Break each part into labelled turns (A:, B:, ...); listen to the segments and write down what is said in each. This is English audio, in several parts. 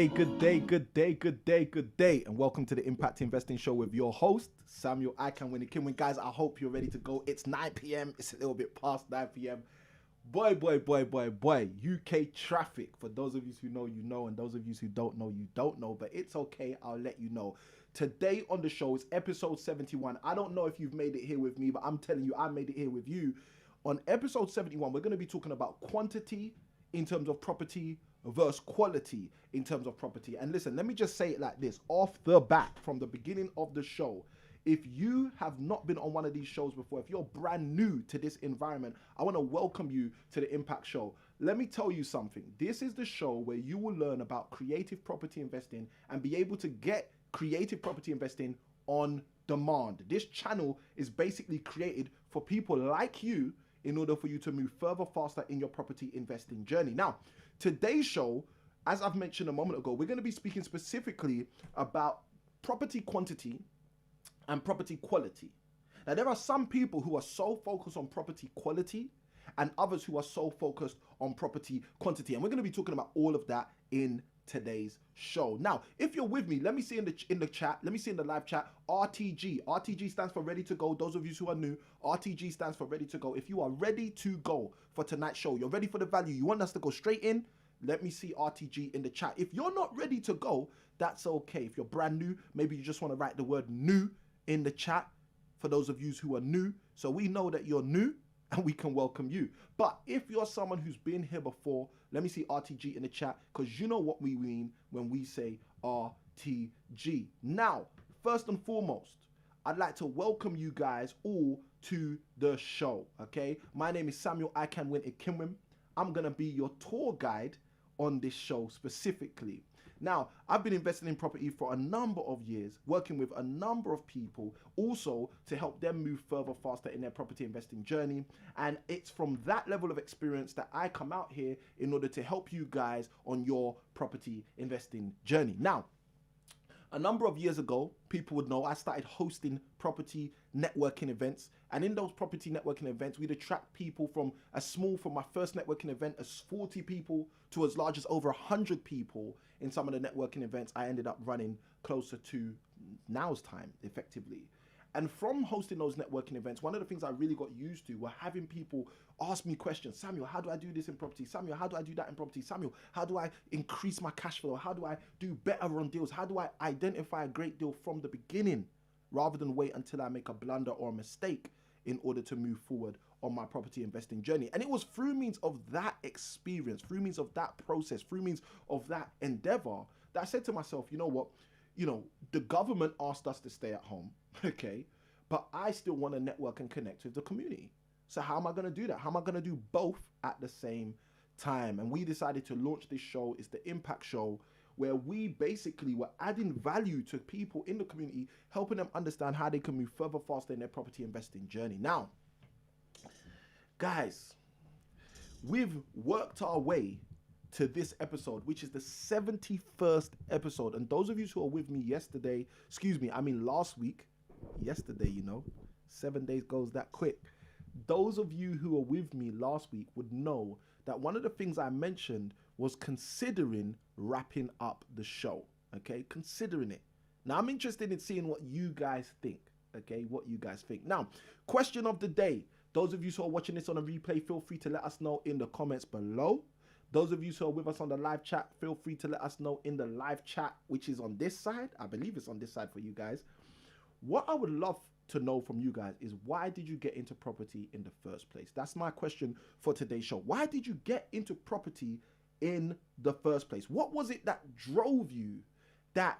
A: day, good day, good day, good day, good day, and welcome to the Impact Investing Show with your host, Samuel ICanWin. Guys, I hope you're ready to go. It's 9 p.m. It's a little bit past 9 p.m. Boy, UK traffic. For those of you who know, you know, and those of you who don't know, you don't know, but it's okay. I'll let you know. Today on the show is episode 71. I don't know if you've made it here with me, but I'm telling you, I made it here with you. On episode 71, we're going to be talking about quantity in terms of property versus quality in terms of property. And listen, let me just say it like this off the bat from the beginning of the show. If you have not been on one of these shows before, if you're brand new to this environment, I want to welcome you to the Impact Show. Let me tell you something. This is the show where you will learn about creative property investing and be able to get creative property investing on demand. This channel is basically created for people like you in order for you to move further, faster in your property investing journey. Now, today's show, as I've mentioned a moment ago, we're going to be speaking specifically about property quantity and property quality. Now, there are some people who are so focused on property quality and others who are so focused on property quantity. And we're going to be talking about all of that in today's show. Now, if you're with me, let me see in the chat, let me see in the live chat, RTG. RTG stands for ready to go. Those of you who are new, RTG stands for ready to go. If you are ready to go for tonight's show, you're ready for the value, you want us to go straight in, let me see RTG in the chat. If you're not ready to go, that's okay. If you're brand new, maybe you just want to write the word new in the chat for those of you who are new, so we know that you're new and we can welcome you. But if you're someone who's been here before, let me see RTG in the chat, because you know what we mean when we say RTG. Now, first and foremost, I'd like to welcome you guys all to the show, okay? My name is Samuel ICanWin. I'm going to be your tour guide on this show specifically. Now, I've been investing in property for a number of years, working with a number of people also to help them move further, faster in their property investing journey. And it's from that level of experience that I come out here in order to help you guys on your property investing journey. Now, a number of years ago, people would know I started hosting property networking events. And in those property networking events, we'd attract people from my first networking event, as 40 people to as large as over 100 people. In some of the networking events, I ended up running closer to now's time, effectively. And from hosting those networking events, one of the things I really got used to were having people ask me questions. Samuel, how do I do this in property? Samuel, how do I do that in property? Samuel, how do I increase my cash flow? How do I do better on deals? How do I identify a great deal from the beginning rather than wait until I make a blunder or a mistake in order to move forward on my property investing journey? And it was through means of that experience, through means of that process, through means of that endeavor that I said to myself, you know what? You know, the government asked us to stay at home, okay? But I still want to network and connect with the community. So how am I going to do that? How am I going to do both at the same time? And we decided to launch this show. It's the Impact Show, where we basically were adding value to people in the community, helping them understand how they can move further, faster in their property investing journey. Now, guys, we've worked our way to this episode, which is the 71st episode. And those of you who are with me last week, yesterday, you know, 7 days goes that quick. Those of you who were with me last week would know that one of the things I mentioned was considering wrapping up the show, okay? Considering it. Now, I'm interested in seeing what you guys think, okay? What you guys think. Now, question of the day. Those of you who are watching this on a replay, feel free to let us know in the comments below. Those of you who are with us on the live chat, feel free to let us know in the live chat, which is on this side. I believe it's on this side for you guys. What I would love to know from you guys is, why did you get into property in the first place? That's my question for today's show. Why did you get into property in the first place? What was it that drove you? That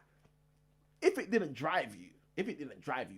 A: if it didn't drive you,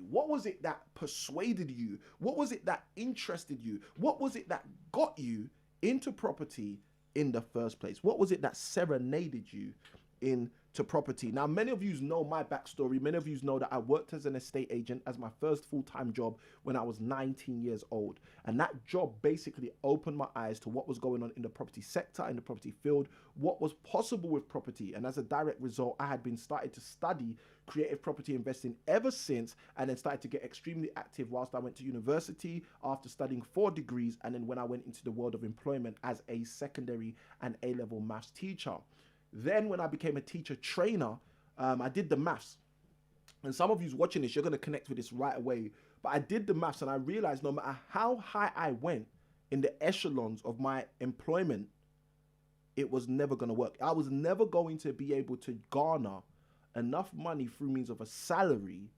A: what was it that persuaded you? What was it that interested you? What was it that got you into property in the first place? What was it that serenaded you into property? Now, many of you know my backstory. Many of you know that I worked as an estate agent as my first full-time job when I was 19 years old. And that job basically opened my eyes to what was going on in the property sector, in the property field, what was possible with property. And as a direct result, I had been started to study creative property investing ever since, and then started to get extremely active whilst I went to university after studying 4 degrees, and then when I went into the world of employment as a secondary and A-level maths teacher. Then when I became a teacher trainer, I did the maths. And some of you's watching this, you're going to connect with this right away. But I did the maths and I realized no matter how high I went in the echelons of my employment, it was never going to work. I was never going to be able to garner enough money through means of a salary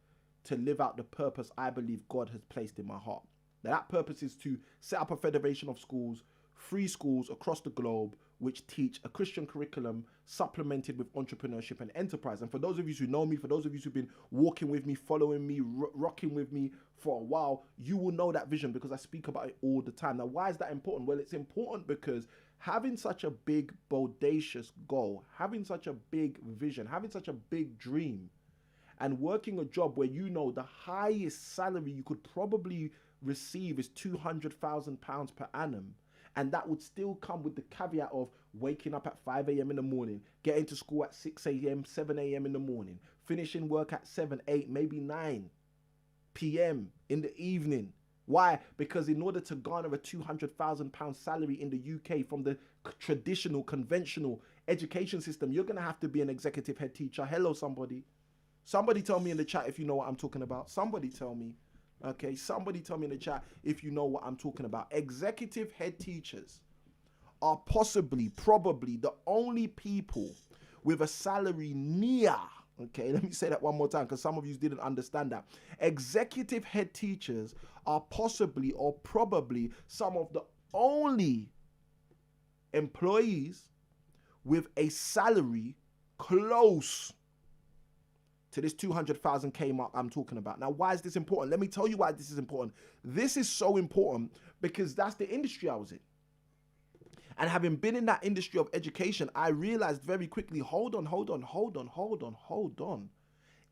A: to live out the purpose I believe God has placed in my heart. Now, that purpose is to set up a federation of schools, free schools across the globe, which teach a Christian curriculum supplemented with entrepreneurship and enterprise. And for those of you who know me, for those of you who've been walking with me, following me, rocking with me for a while, you will know that vision because I speak about it all the time. Now, why is that important? Well, it's important because having such a big, bodacious goal, having such a big vision, having such a big dream, and working a job where you know the highest salary you could probably receive is £200,000 per annum, and that would still come with the caveat of waking up at 5 a.m. in the morning, getting to school at 6 a.m., 7 a.m. in the morning, finishing work at 7, 8, maybe 9 p.m. in the evening. Why? Because in order to garner a £200,000 salary in the UK from the traditional, conventional education system, you're going to have to be an executive head teacher. Hello, somebody. Somebody tell me in the chat if you know what I'm talking about. Somebody tell me. Okay, somebody tell me in the chat if you know what I'm talking about. Executive head teachers are probably the only people with a salary near, okay, let me say that one more time because some of you didn't understand that. Executive head teachers are possibly or probably some of the only employees with a salary close to this 200,000K mark I'm talking about. Now, why is this important? Let me tell you why this is important. This is so important because that's the industry I was in. And having been in that industry of education, I realized very quickly, hold on.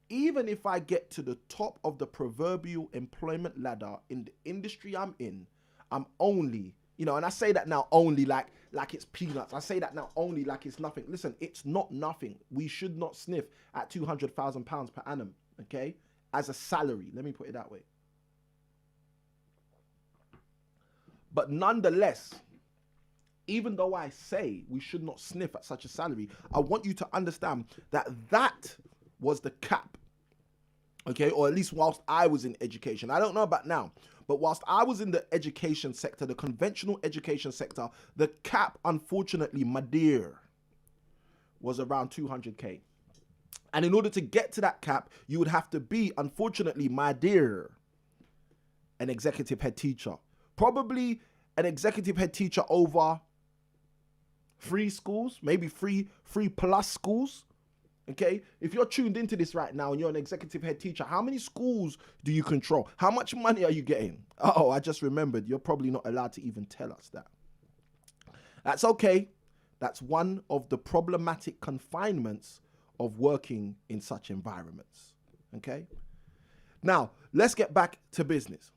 A: Even if I get to the top of the proverbial employment ladder in the industry I'm in, I'm only, and I say that now only like it's peanuts. I say that now only like it's nothing. Listen, it's not nothing. We should not sniff at £200,000 per annum, okay, as a salary. Let me put it that way. But nonetheless, even though I say we should not sniff at such a salary, I want you to understand that that was the cap, okay, or at least whilst I was in education. I don't know about now, but whilst I was in the education sector, the conventional education sector, the cap, unfortunately, my dear, was around 200K. And in order to get to that cap, you would have to be, unfortunately, my dear, an executive head teacher. Probably an executive head teacher over free schools, maybe free plus schools. Okay, if you're tuned into this right now and you're an executive head teacher, how many schools do you control? How much money are you getting? Oh, I just remembered, you're probably not allowed to even tell us that. That's okay. That's one of the problematic confinements of working in such environments. Okay, now let's get back to business.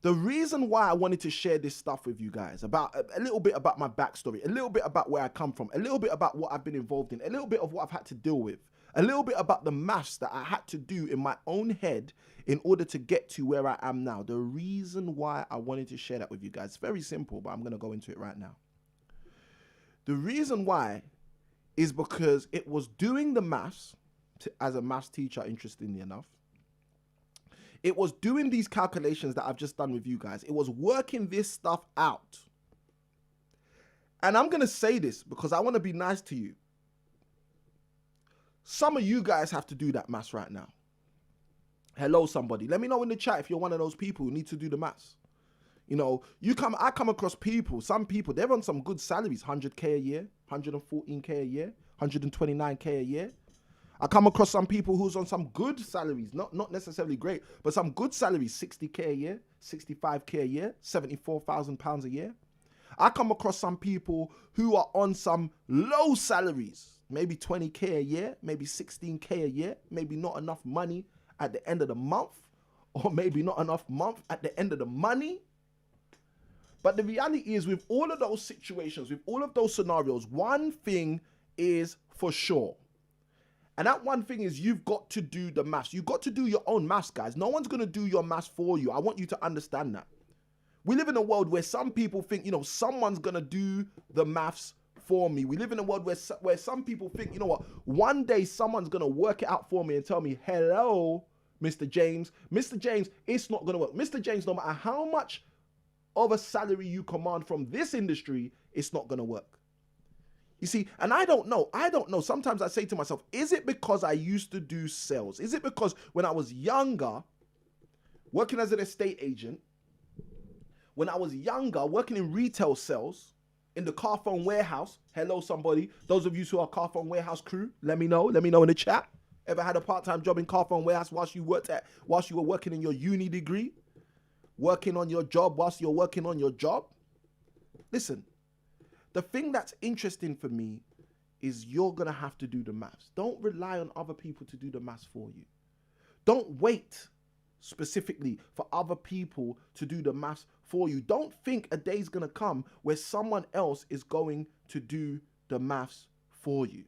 A: The reason why I wanted to share this stuff with you guys, about a little bit about my backstory, a little bit about where I come from, a little bit about what I've been involved in, a little bit of what I've had to deal with, a little bit about the maths that I had to do in my own head in order to get to where I am now. The reason why I wanted to share that with you guys, it's very simple, but I'm going to go into it right now. The reason why is because it was doing the maths as a maths teacher, interestingly enough. It was doing these calculations that I've just done with you guys. It was working this stuff out. And I'm going to say this because I want to be nice to you. Some of you guys have to do that maths right now. Hello, somebody. Let me know in the chat if you're one of those people who need to do the maths. I come across people, some people, they're on some good salaries, 100K a year, 114K a year, 129K a year. I come across some people who's on some good salaries, not necessarily great, but some good salaries, 60K a year, 65K a year, £74,000 a year. I come across some people who are on some low salaries, maybe 20K a year, maybe 16K a year, maybe not enough money at the end of the month, or maybe not enough month at the end of the money. But the reality is, with all of those situations, with all of those scenarios, one thing is for sure. And that one thing is you've got to do the maths. You've got to do your own maths, guys. No one's going to do your maths for you. I want you to understand that. We live in a world where some people think, someone's going to do the maths for me. We live in a world where some people think, you know what, one day someone's going to work it out for me and tell me, hello, Mr. James. Mr. James, it's not going to work. Mr. James, no matter how much of a salary you command from this industry, it's not going to work. You see, and I don't know. Sometimes I say to myself, is it because I used to do sales? Is it because when I was younger, working as an estate agent, when I was younger, working in retail sales, in the car phone warehouse, hello somebody, those of you who are car phone warehouse crew, let me know in the chat. Ever had a part-time job in car phone warehouse whilst you were working in your uni degree? Working on your job whilst you're working on your job? Listen, the thing that's interesting for me is you're going to have to do the maths. Don't rely on other people to do the maths for you. Don't wait specifically for other people to do the maths for you. Don't think a day's going to come where someone else is going to do the maths for you.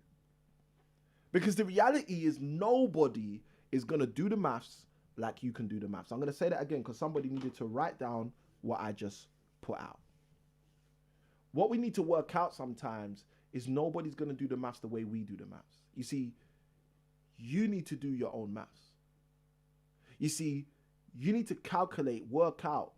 A: Because the reality is nobody is going to do the maths like you can do the maths. I'm going to say that again because somebody needed to write down what I just put out. What we need to work out sometimes is nobody's going to do the maths the way we do the maths. You see, you need to do your own maths. You see, you need to calculate, work out,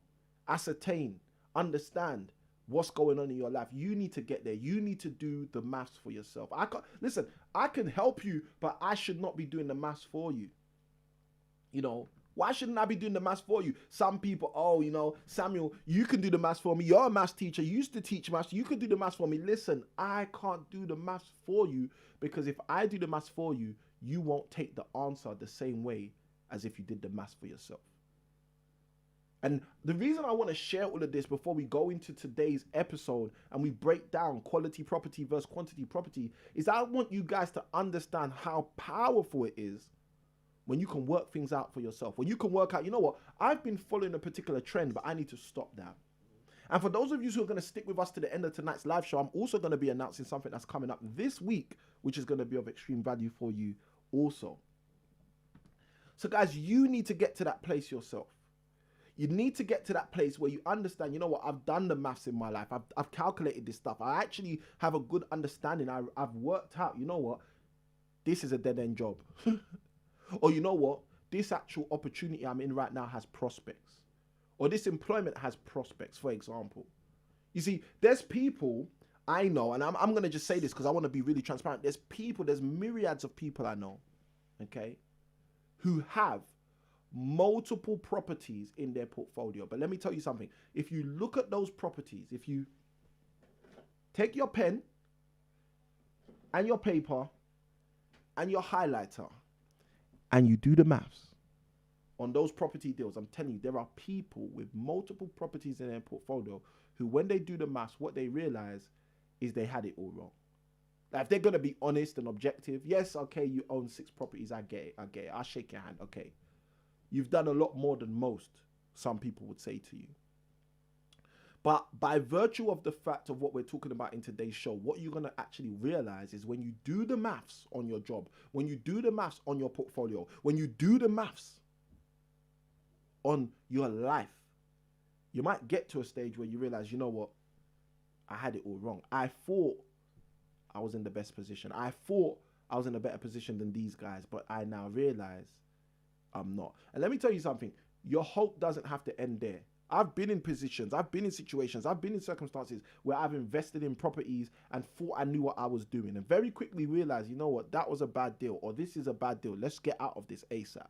A: ascertain, understand what's going on in your life. You need to get there. You need to do the maths for yourself. I can help you, but I should not be doing the maths for you. You know, why shouldn't I be doing the maths for you? Some people, oh, you know, Samuel, you can do the maths for me. You're a maths teacher. You used to teach maths. You can do the maths for me. Listen, I can't do the maths for you because if I do the maths for you, you won't take the answer the same way as if you did the maths for yourself. And the reason I want to share all of this before we go into today's episode and we break down quality property versus quantity property is I want you guys to understand how powerful it is when you can work things out for yourself. When you can work out, you know what, I've been following a particular trend, but I need to stop that. And for those of you who are going to stick with us to the end of tonight's live show, I'm also going to be announcing something that's coming up this week, which is going to be of extreme value for you also. So guys, you need to get to that place yourself. You need to get to that place where you understand, you know what, I've done the maths in my life. I've calculated this stuff. I actually have a good understanding. I've worked out, you know what, this is a dead end job. Or you know what, this actual opportunity I'm in right now has prospects. Or this employment has prospects, for example. You see, there's people I know, and I'm going to just say this because I want to be really transparent. There's myriads of people I know, okay, who have multiple properties in their portfolio. But let me tell you something. If you look at those properties, if you take your pen and your paper and your highlighter and you do the maths on those property deals, I'm telling you, there are people with multiple properties in their portfolio who, when they do the maths, what they realize is they had it all wrong. Like, if they're going to be honest and objective, yes, okay, you own 6 properties. I get it. I'll shake your hand. Okay. You've done a lot more than most, some people would say to you. But by virtue of the fact of what we're talking about in today's show, what you're going to actually realize is when you do the maths on your job, when you do the maths on your portfolio, when you do the maths on your life, you might get to a stage where you realize, you know what, I had it all wrong. I thought I was in the best position. I thought I was in a better position than these guys, but I now realize I'm not. And let me tell you something, your hope doesn't have to end there. I've been in positions, I've been in situations, I've been in circumstances where I've invested in properties and thought I knew what I was doing and very quickly realized, you know what, that was a bad deal, or this is a bad deal. Let's get out of this ASAP.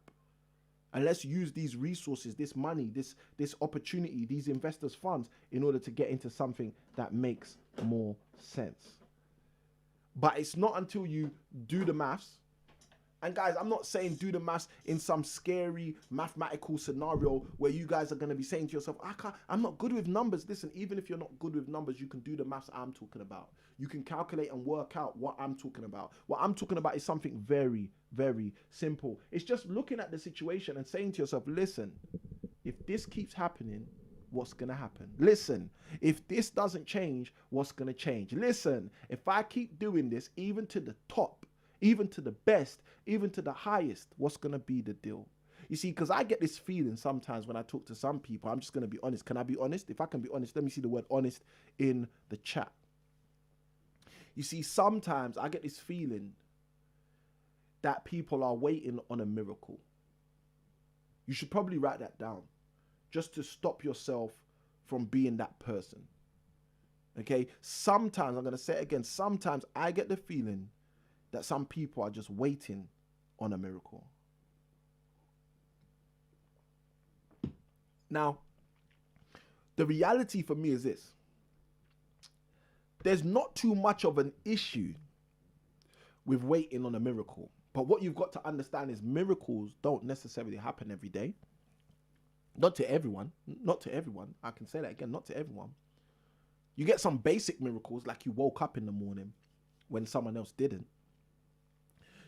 A: And let's use these resources, this money, this opportunity, these investors' funds in order to get into something that makes more sense. But it's not until you do the maths. And guys, I'm not saying do the maths in some scary mathematical scenario where you guys are going to be saying to yourself, I'm not good with numbers. Listen, even if you're not good with numbers, you can do the maths I'm talking about. You can calculate and work out what I'm talking about. What I'm talking about is something very, very simple. It's just looking at the situation and saying to yourself, listen, if this keeps happening, what's going to happen? Listen, if this doesn't change, what's going to change? Listen, if I keep doing this, even to the top, even to the best, even to the highest, what's going to be the deal? You see, because I get this feeling sometimes when I talk to some people, I'm just going to be honest. Can I be honest? If I can be honest, let me see the word honest in the chat. You see, sometimes I get this feeling that people are waiting on a miracle. You should probably write that down just to stop yourself from being that person. Okay? Sometimes, I'm going to say it again, sometimes I get the feeling that some people are just waiting on a miracle. Now, the reality for me is this. There's not too much of an issue with waiting on a miracle. But what you've got to understand is miracles don't necessarily happen every day. Not to everyone. Not to everyone. I can say that again, not to everyone. You get some basic miracles like you woke up in the morning when someone else didn't.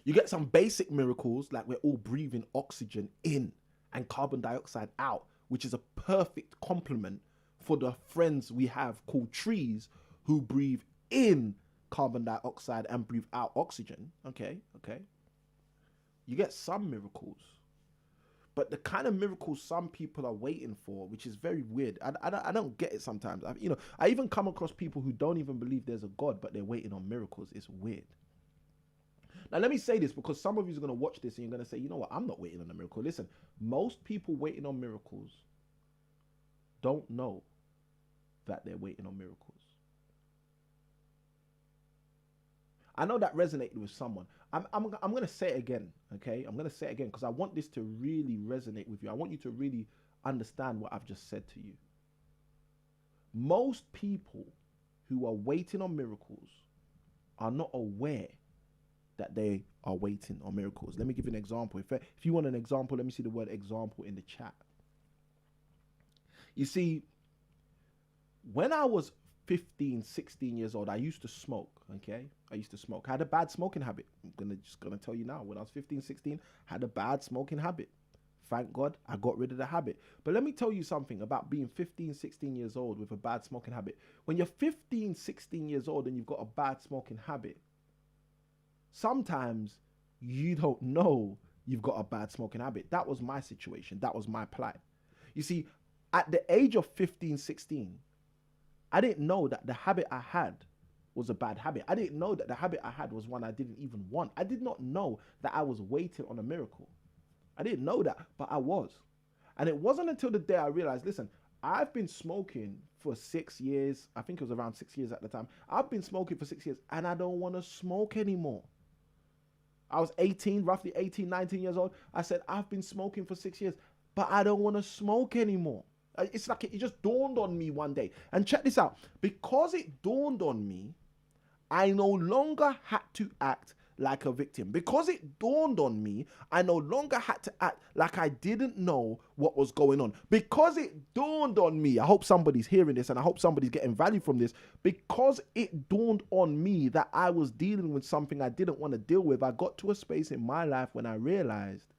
A: You get some basic miracles like we're all breathing oxygen in and carbon dioxide out, which is a perfect complement for the friends we have called trees who breathe in carbon dioxide and breathe out oxygen. Okay. You get some miracles. But the kind of miracles some people are waiting for, which is very weird. I don't get it sometimes. I even come across people who don't even believe there's a God, but they're waiting on miracles. It's weird. Now, let me say this because some of you are going to watch this and you're going to say, you know what, I'm not waiting on a miracle. Listen, most people waiting on miracles don't know that they're waiting on miracles. I know that resonated with someone. I'm going to say it again, okay? I'm going to say it again because I want this to really resonate with you. I want you to really understand what I've just said to you. Most people who are waiting on miracles are not aware that they are waiting on miracles. Let me give you an example. If you want an example, let me see the word example in the chat. You see, when I was 15, 16 years old, I used to smoke, okay? I used to smoke. I had a bad smoking habit. I'm just gonna tell you now. When I was 15, 16, I had a bad smoking habit. Thank God I got rid of the habit. But let me tell you something about being 15, 16 years old with a bad smoking habit. When you're 15, 16 years old and you've got a bad smoking habit, sometimes you don't know you've got a bad smoking habit. That was my situation. That was my plight. You see, at the age of 15, 16, I didn't know that the habit I had was a bad habit. I didn't know that the habit I had was one I didn't even want. I did not know that I was waiting on a miracle. I didn't know that, but I was. And it wasn't until the day I realized, listen, I've been smoking for 6 years. I think it was around 6 years at the time. I've been smoking for 6 years and I don't want to smoke anymore. I was 18, roughly 18, 19 years old. I said, I've been smoking for 6 years, but I don't want to smoke anymore. It's like it just dawned on me one day. And check this out. Because it dawned on me, I no longer had to act like a victim. Because it dawned on me, I no longer had to act like I didn't know what was going on. Because it dawned on me, I hope somebody's hearing this and I hope somebody's getting value from this. Because it dawned on me that I was dealing with something I didn't want to deal with, I got to a space in my life when I realized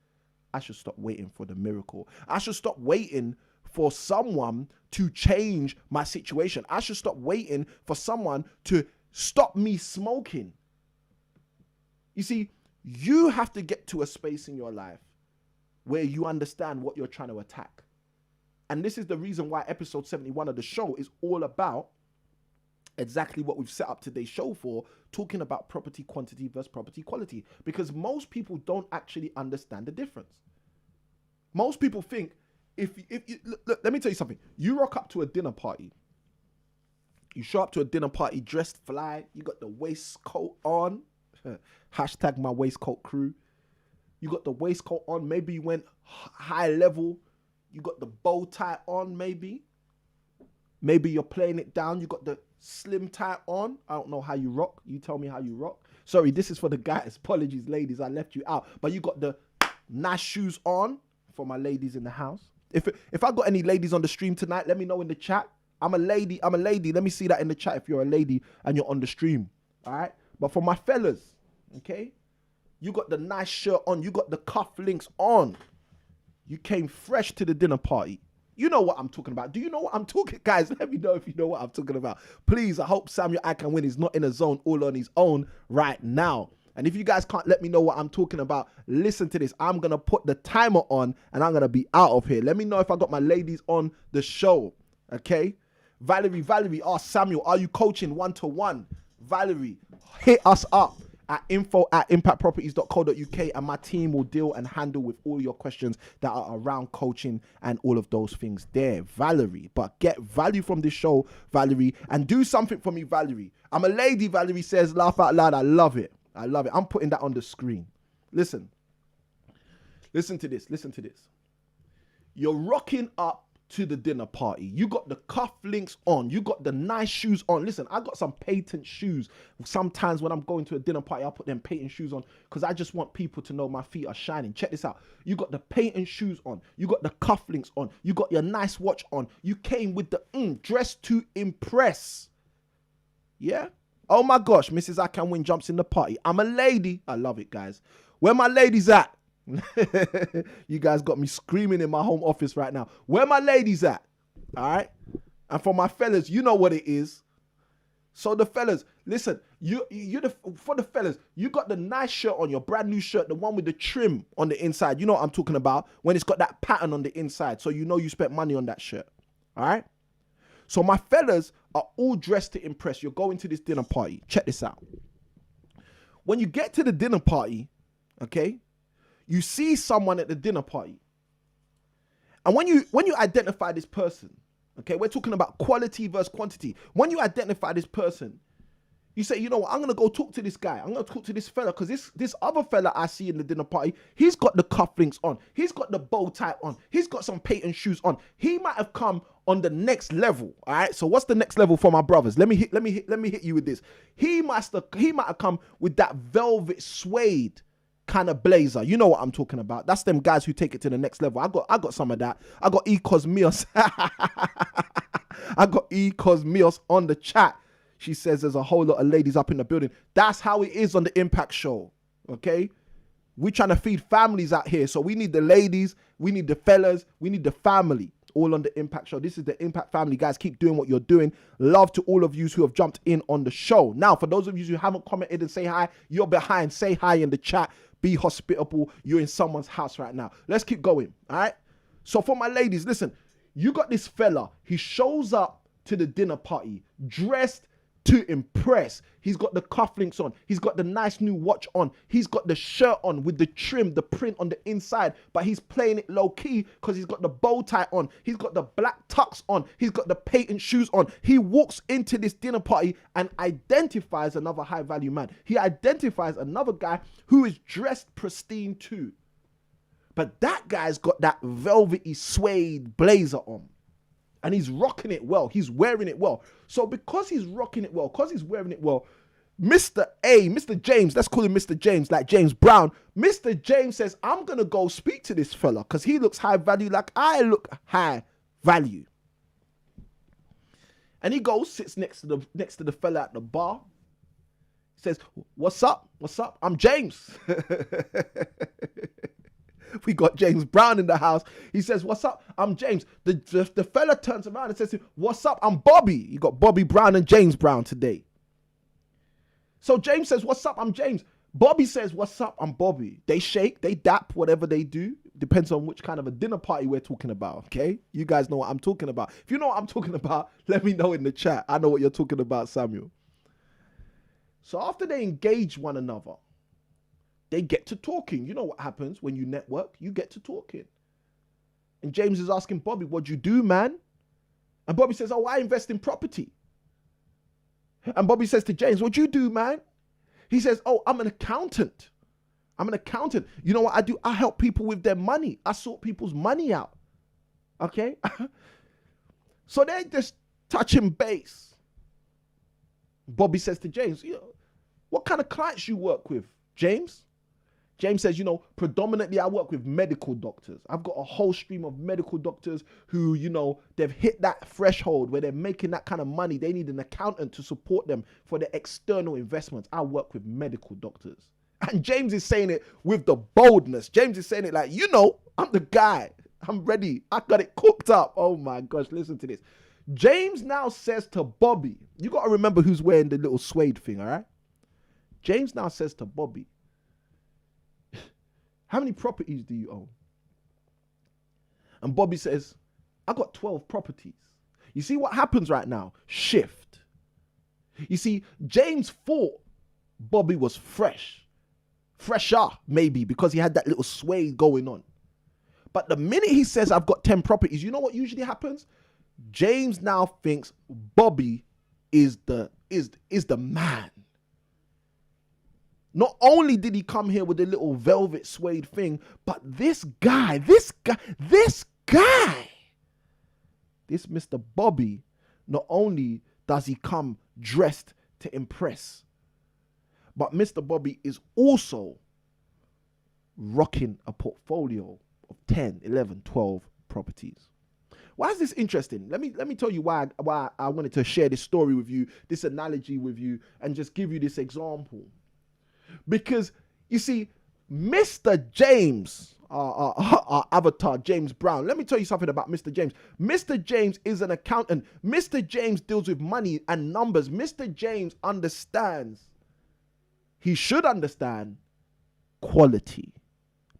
A: I should stop waiting for the miracle. I should stop waiting for someone to change my situation. I should stop waiting for someone to stop me smoking. You see, you have to get to a space in your life where you understand what you're trying to attack. And this is the reason why episode 71 of the show is all about exactly what we've set up today's show for, talking about property quantity versus property quality. Because most people don't actually understand the difference. Most people think, if you look, let me tell you something. You rock up to a dinner party. You show up to a dinner party dressed fly. You got the waistcoat on. Hashtag my waistcoat crew. You got the waistcoat on. Maybe you went high level. You got the bow tie on, maybe. Maybe you're playing it down. You got the slim tie on. I don't know how you rock. You tell me how you rock. Sorry, this is for the guys. Apologies, ladies. I left you out. But you got the nice shoes on for my ladies in the house. If I got any ladies on the stream tonight, let me know in the chat. I'm a lady. Let me see that in the chat if you're a lady and you're on the stream. All right. But for my fellas, okay, you got the nice shirt on. You got the cufflinks on. You came fresh to the dinner party. You know what I'm talking about. Do you know what I'm talking? Guys, let me know if you know what I'm talking about. Please, I hope Samuel ICanWin is not in a zone all on his own right now. And if you guys can't let me know what I'm talking about, listen to this. I'm going to put the timer on and I'm going to be out of here. Let me know if I got my ladies on the show. Okay. Valerie, ask Samuel, are you coaching 1-to-1? Valerie, hit us up at info@impactproperties.co.uk, and my team will deal and handle with all your questions that are around coaching and all of those things there, Valerie. But get value from this show, Valerie, and do something for me, Valerie. I'm a lady, Valerie says, laugh out loud. I love it. I love it. I'm putting that on the screen. Listen to this. You're rocking up to the dinner party. You got the cufflinks on. You got the nice shoes on. Listen, I got some patent shoes. Sometimes when I'm going to a dinner party, I'll put them patent shoes on because I just want people to know my feet are shining. Check this out. You got the patent shoes on. You got the cufflinks on. You got your nice watch on. You came with the dress to impress. Yeah? Oh my gosh, Mrs. ICanWin jumps in the party. I'm a lady. I love it, guys. Where my ladies at? You guys got me screaming in my home office right now. Where my ladies at? All right. And for my fellas, you know what it is. So the fellas, listen, for the fellas, you got the nice shirt on, your brand new shirt, the one with the trim on the inside. You know what I'm talking about, when it's got that pattern on the inside. So you know you spent money on that shirt. All right. So my fellas are all dressed to impress. You're going to this dinner party. Check this out. When you get to the dinner party, okay, you see someone at the dinner party. And when you identify this person, okay, we're talking about quality versus quantity. When you identify this person, you say, you know what, I'm going to go talk to this guy. I'm going to talk to this fella because this other fella I see in the dinner party, he's got the cufflinks on. He's got the bow tie on. He's got some patent shoes on. He might have come on the next level, all right? So what's the next level for my brothers? Let me hit you with this. He might have come with that velvet suede kind of blazer. You know what I'm talking about. That's them guys who take it to the next level. I got some of that. I got Cosmios. I got Cosmios on the chat. She says there's a whole lot of ladies up in the building. That's how it is on the Impact Show. Okay? We're trying to feed families out here. So we need the ladies, we need the fellas, we need the family. All on the Impact Show. This is the Impact family. Guys, keep doing what you're doing. Love to all of you who have jumped in on the show. Now, for those of you who haven't commented and say hi, you're behind. Say hi in the chat. Be hospitable. You're in someone's house right now. Let's keep going. All right? So for my ladies, listen. You got this fella. He shows up to the dinner party dressed to impress. He's got the cufflinks on. He's got the nice new watch on. He's got the shirt on with the trim, the print on the inside, but he's playing it low key because he's got the bow tie on. He's got the black tux on. He's got the patent shoes on. He walks into this dinner party and identifies another high value man. He identifies another guy who is dressed pristine too. But that guy's got that velvety suede blazer on. And he's rocking it well. He's wearing it well. So because he's rocking it well, because he's wearing it well, Mr. James, let's call him Mr. James, like James Brown. Mr. James says, I'm going to go speak to this fella because he looks high value like I look high value. And he goes, sits next to the fella at the bar. He says, what's up? What's up? I'm James. We got James Brown in the house. He says, what's up? I'm James. The fella turns around and says, what's up? I'm Bobby. You got Bobby Brown and James Brown today. So James says, what's up? I'm James. Bobby says, what's up? I'm Bobby. They shake, they dap, whatever they do. Depends on which kind of a dinner party we're talking about, okay? You guys know what I'm talking about. If you know what I'm talking about, let me know in the chat. I know what you're talking about, Samuel. So after they engage one another, they get to talking. You know what happens when you network? You get to talking. And James is asking Bobby, what'd you do, man? And Bobby says, oh, I invest in property. And Bobby says to James, what'd you do, man? He says, oh, I'm an accountant. I'm an accountant. You know what I do? I help people with their money. I sort people's money out. Okay? So they're just touching base. Bobby says to James, what kind of clients you work with, James? James says, predominantly I work with medical doctors. I've got a whole stream of medical doctors who, they've hit that threshold where they're making that kind of money. They need an accountant to support them for their external investments. I work with medical doctors. And James is saying it with the boldness. James is saying it like, I'm the guy. I'm ready. I got it cooked up. Oh my gosh, listen to this. James now says to Bobby, you got to remember who's wearing the little suede thing, all right? James now says to Bobby, how many properties do you own? And Bobby says, I got 12 properties. You see what happens right now? Shift. You see, James thought Bobby was fresher maybe, because he had that little sway going on. But the minute he says, I've got 10 properties, you know what usually happens? James now thinks Bobby is the man. Not only did he come here with a little velvet suede thing, but this Mr. Bobby, not only does he come dressed to impress, but Mr. Bobby is also rocking a portfolio of 10, 11, 12 properties. Why is this interesting? Let me tell you why I wanted to share this story with you, this analogy with you, and just give you this example. Because, you see, Mr. James, our avatar, James Brown, let me tell you something about Mr. James. Mr. James is an accountant. Mr. James deals with money and numbers. Mr. James understands, he should understand quality,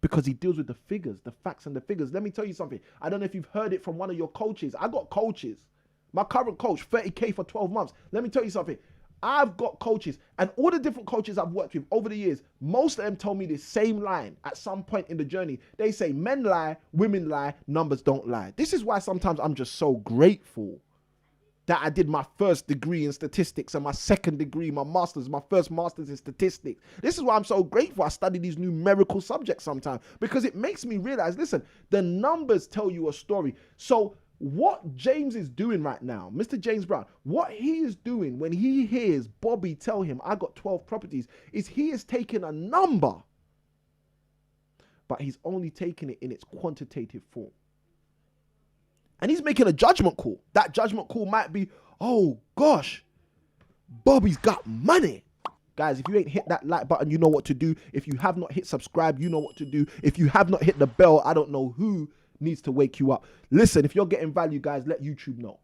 A: because he deals with the figures, the facts and the figures. Let me tell you something. I don't know if you've heard it from one of your coaches. I got coaches. My current coach, 30K for 12 months. Let me tell you something. I've got coaches, and all the different coaches I've worked with over the years, most of them told me the same line at some point in the journey. They say men lie, women lie, numbers don't lie. This is why sometimes I'm just so grateful that I did my first degree in statistics and my second degree, my first master's in statistics. This is why I'm so grateful I study these numerical subjects sometimes, because it makes me realize, listen, the numbers tell you a story. So what James is doing right now, Mr. James Brown, what he is doing when he hears Bobby tell him, I got 12 properties, is he is taking a number, but he's only taking it in its quantitative form. And he's making a judgment call. That judgment call might be, oh gosh, Bobby's got money. Guys, if you ain't hit that like button, you know what to do. If you have not hit subscribe, you know what to do. If you have not hit the bell, I don't know who needs to wake you up. Listen, if you're getting value, guys, let YouTube know.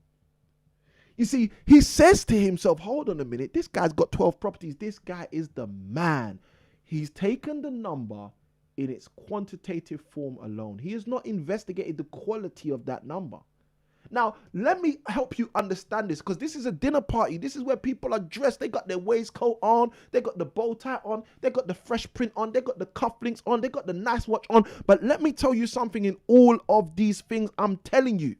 A: You see, he says to himself, hold on a minute, this guy's got 12 properties. This guy is the man. He's taken the number in its quantitative form alone. He has not investigated the quality of that number. Now, let me help you understand this, because this is a dinner party. This is where people are dressed. They got their waistcoat on. They got the bow tie on. They got the fresh print on. They got the cufflinks on. They got the nice watch on. But let me tell you something, in all of these things I'm telling you,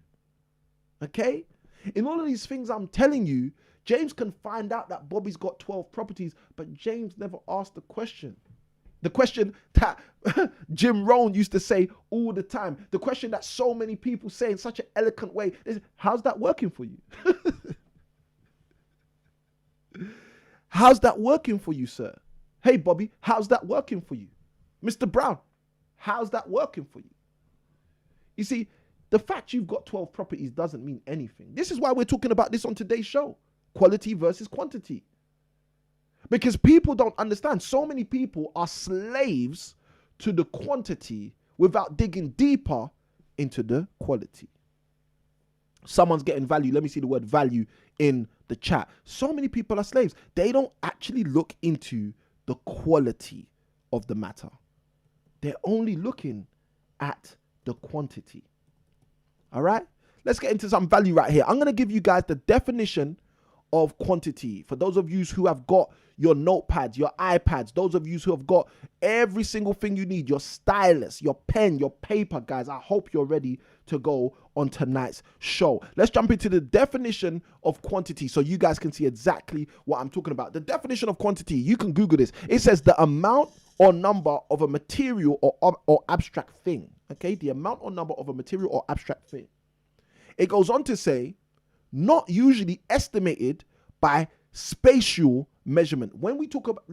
A: okay? In all of these things I'm telling you, James can find out that Bobby's got 12 properties, but James never asked the question. The question that Jim Rohn used to say all the time. The question that so many people say in such an eloquent way is, how's that working for you? How's that working for you, sir? Hey, Bobby, how's that working for you? Mr. Brown, how's that working for you? You see, the fact you've got 12 properties doesn't mean anything. This is why we're talking about this on today's show. Quality versus quantity. Because people don't understand. So many people are slaves to the quantity without digging deeper into the quality. Someone's getting value. Let me see the word value in the chat. So many people are slaves. They don't actually look into the quality of the matter. They're only looking at the quantity. All right? Let's get into some value right here. I'm going to give you guys the definition of quantity. For those of you who have got your notepads, your iPads, those of you who have got every single thing you need, your stylus, your pen, your paper, guys, I hope you're ready to go on tonight's show. Let's jump into the definition of quantity so you guys can see exactly what I'm talking about. The definition of quantity, you can Google this. It says the amount or number of a material or abstract thing. Okay, the amount or number of a material or abstract thing. It goes on to say, not usually estimated by spatial measurement. When we talk about,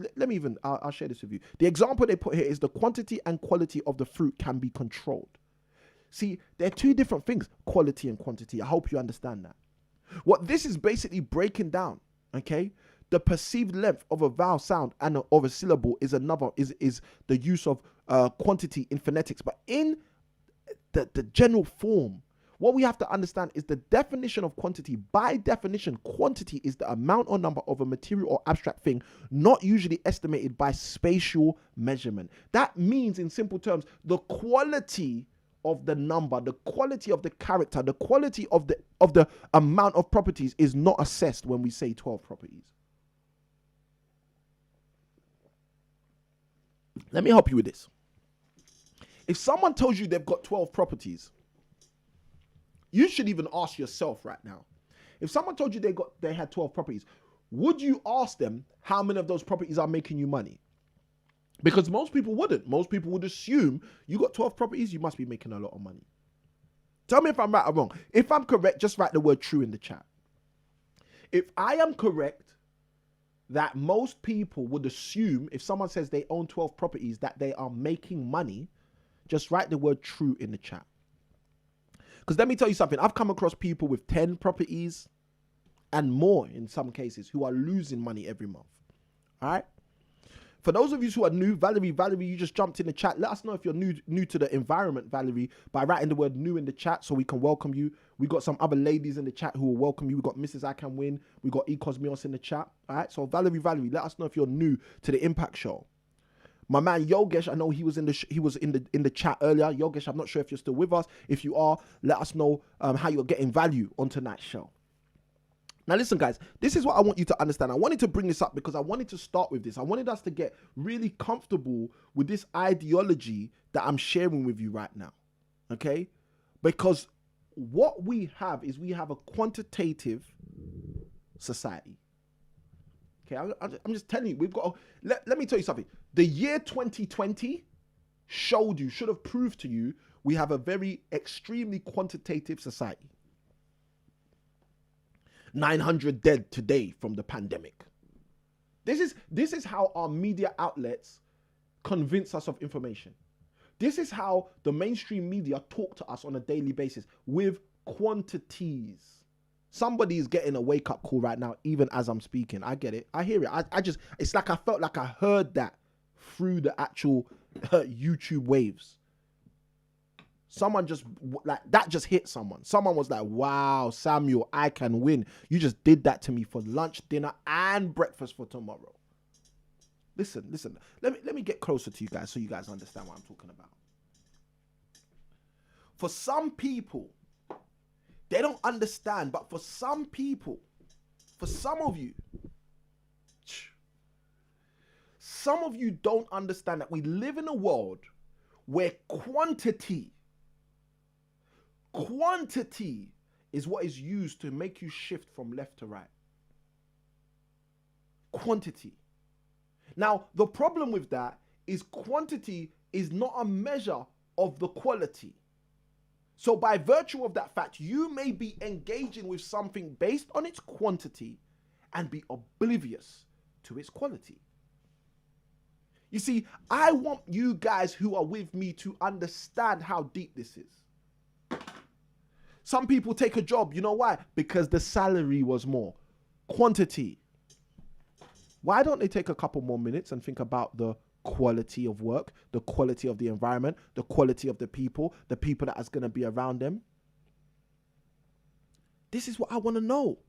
A: I'll share this with you. The example they put here is the quantity and quality of the fruit can be controlled. See, they're two different things, quality and quantity. I hope you understand that. What this is basically breaking down, okay? The perceived length of a vowel sound and of a syllable is the use of quantity in phonetics. But in the general form, what we have to understand is the definition of quantity. By definition, quantity is the amount or number of a material or abstract thing, not usually estimated by spatial measurement. That means, in simple terms, the quality of the number, the quality of the character, the quality of the amount of properties is not assessed when we say 12 properties. Let me help you with this. If someone tells you they've got 12 properties, you should even ask yourself right now. If someone told you they had 12 properties, would you ask them how many of those properties are making you money? Because most people wouldn't. Most people would assume you got 12 properties, you must be making a lot of money. Tell me if I'm right or wrong. If I'm correct, just write the word true in the chat. If I am correct that most people would assume if someone says they own 12 properties that they are making money, just write the word true in the chat. Because let me tell you something. I've come across people with 10 properties and more in some cases who are losing money every month. All right. For those of you who are new, Valerie, you just jumped in the chat. Let us know if you're new to the environment, Valerie, by writing the word new in the chat so we can welcome you. We got some other ladies in the chat who will welcome you. We got Mrs. ICanWin. We got Ecosmios in the chat. All right. So Valerie, let us know if you're new to the Impact Show. My man Yogesh, I know he was in the chat earlier. Yogesh, I'm not sure if you're still with us. If you are, let us know how you're getting value on tonight's show. Now listen, guys, this is what I want you to understand. I wanted to bring this up because I wanted to start with this. I wanted us to get really comfortable with this ideology that I'm sharing with you right now, okay? Because what we have is we have a quantitative society. Okay, I'm just telling you, we've got, let me tell you something. The year 2020 should have proved to you, we have a very extremely quantitative society. 900 dead today from the pandemic. This is how our media outlets convince us of information. This is how the mainstream media talk to us on a daily basis with quantities. Somebody is getting a wake-up call right now, even as I'm speaking. I get it. I hear it. It's like I felt like I heard that through the actual YouTube waves. Someone just, like, that just hit someone. Someone was like, wow, Samuel, I can win. You just did that to me for lunch, dinner, and breakfast for tomorrow. Listen. Let me get closer to you guys so you guys understand what I'm talking about. For some people, they don't understand, but for some people, for some of you don't understand that we live in a world where quantity is what is used to make you shift from left to right. Quantity. Now, the problem with that is quantity is not a measure of the quality. So by virtue of that fact, you may be engaging with something based on its quantity and be oblivious to its quality. You see, I want you guys who are with me to understand how deep this is. Some people take a job, you know why? Because the salary was more. Quantity. Why don't they take a couple more minutes and think about the quality of work, the quality of the environment, the quality of the people that is going to be around them? This is what I want to know.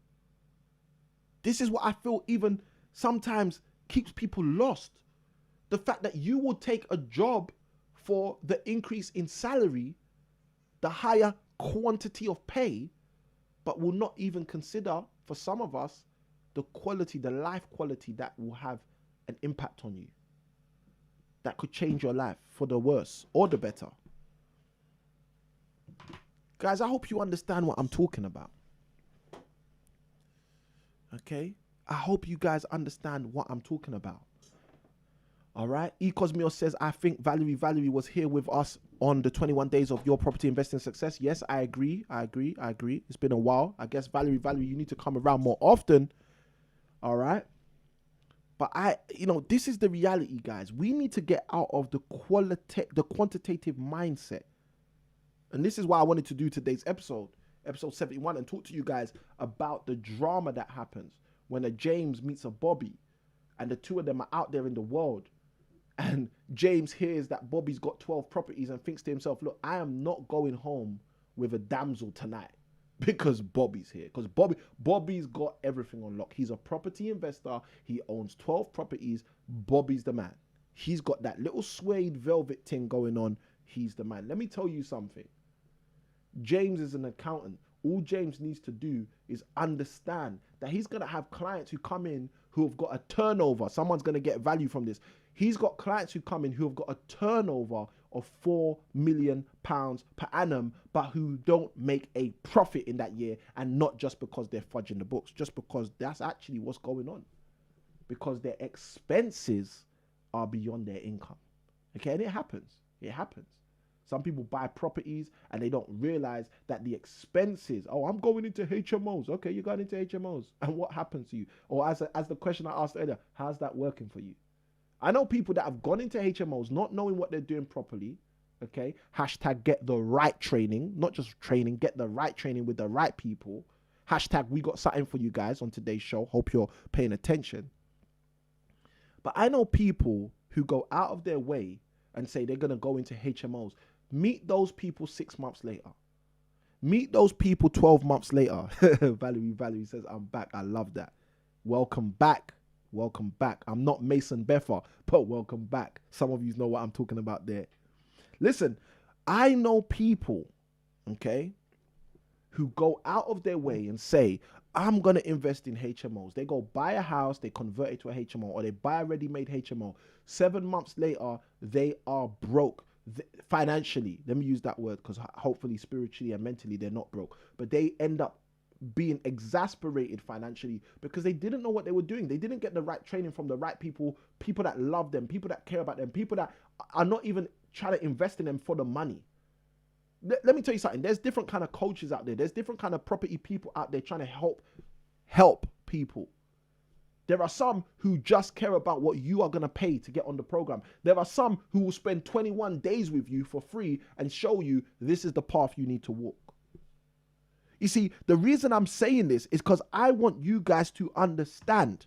A: This is what I feel even sometimes keeps people lost. The fact that you will take a job for the increase in salary, the higher quantity of pay, but will not even consider, for some of us, the quality, the life quality that will have an impact on you. That could change your life for the worse or the better. Guys, I hope you understand what I'm talking about. Okay? I hope you guys understand what I'm talking about. All right. Ecosmios says, I think Valerie was here with us on the 21 days of your property investing success. Yes, I agree. It's been a while. I guess Valerie, you need to come around more often. All right. But this is the reality, guys. We need to get out of the quantitative mindset. And this is why I wanted to do today's episode 71, and talk to you guys about the drama that happens when a James meets a Bobby and the two of them are out there in the world. And James hears that Bobby's got 12 properties and thinks to himself, look, I am not going home with a damsel tonight because Bobby's here. Because Bobby's got everything on lock. He's a property investor. He owns 12 properties. Bobby's the man. He's got that little suede velvet thing going on. He's the man. Let me tell you something. James is an accountant. All James needs to do is understand that he's going to have clients who come in who have got a turnover. Someone's going to get value from this. He's got clients who come in who have got a turnover of £4 million per annum, but who don't make a profit in that year, and not just because they're fudging the books, just because that's actually what's going on. Because their expenses are beyond their income. Okay, and it happens. It happens. Some people buy properties and they don't realize that the expenses, oh, I'm going into HMOs. Okay, you're going into HMOs. And what happens to you? Or as the question I asked earlier, how's that working for you? I know people that have gone into HMOs not knowing what they're doing properly. Okay, hashtag get the right training, not just training, get the right training with the right people. Hashtag we got something for you guys on today's show. Hope you're paying attention. But I know people who go out of their way and say they're going to go into HMOs. Meet those people 6 months later. Meet those people 12 months later. Valerie says, I'm back. I love that. Welcome back. Welcome back. I'm not Mason Beffer, but welcome back. Some of you know what I'm talking about there. Listen, I know people, okay, who go out of their way and say, I'm going to invest in HMOs. They go buy a house, they convert it to a HMO, or they buy a ready-made HMO. 7 months later, they are broke financially. Let me use that word because hopefully spiritually and mentally they're not broke. But they end up being exasperated financially because they didn't know what they were doing. They didn't get the right training from the right people, people that love them, people that care about them, people that are not even trying to invest in them for the money. Let me tell you something. There's different kind of coaches out there. There's different kind of property people out there trying to help people. There are some who just care about what you are going to pay to get on the program. There are some who will spend 21 days with you for free and show you this is the path you need to walk. You see, the reason I'm saying this is because I want you guys to understand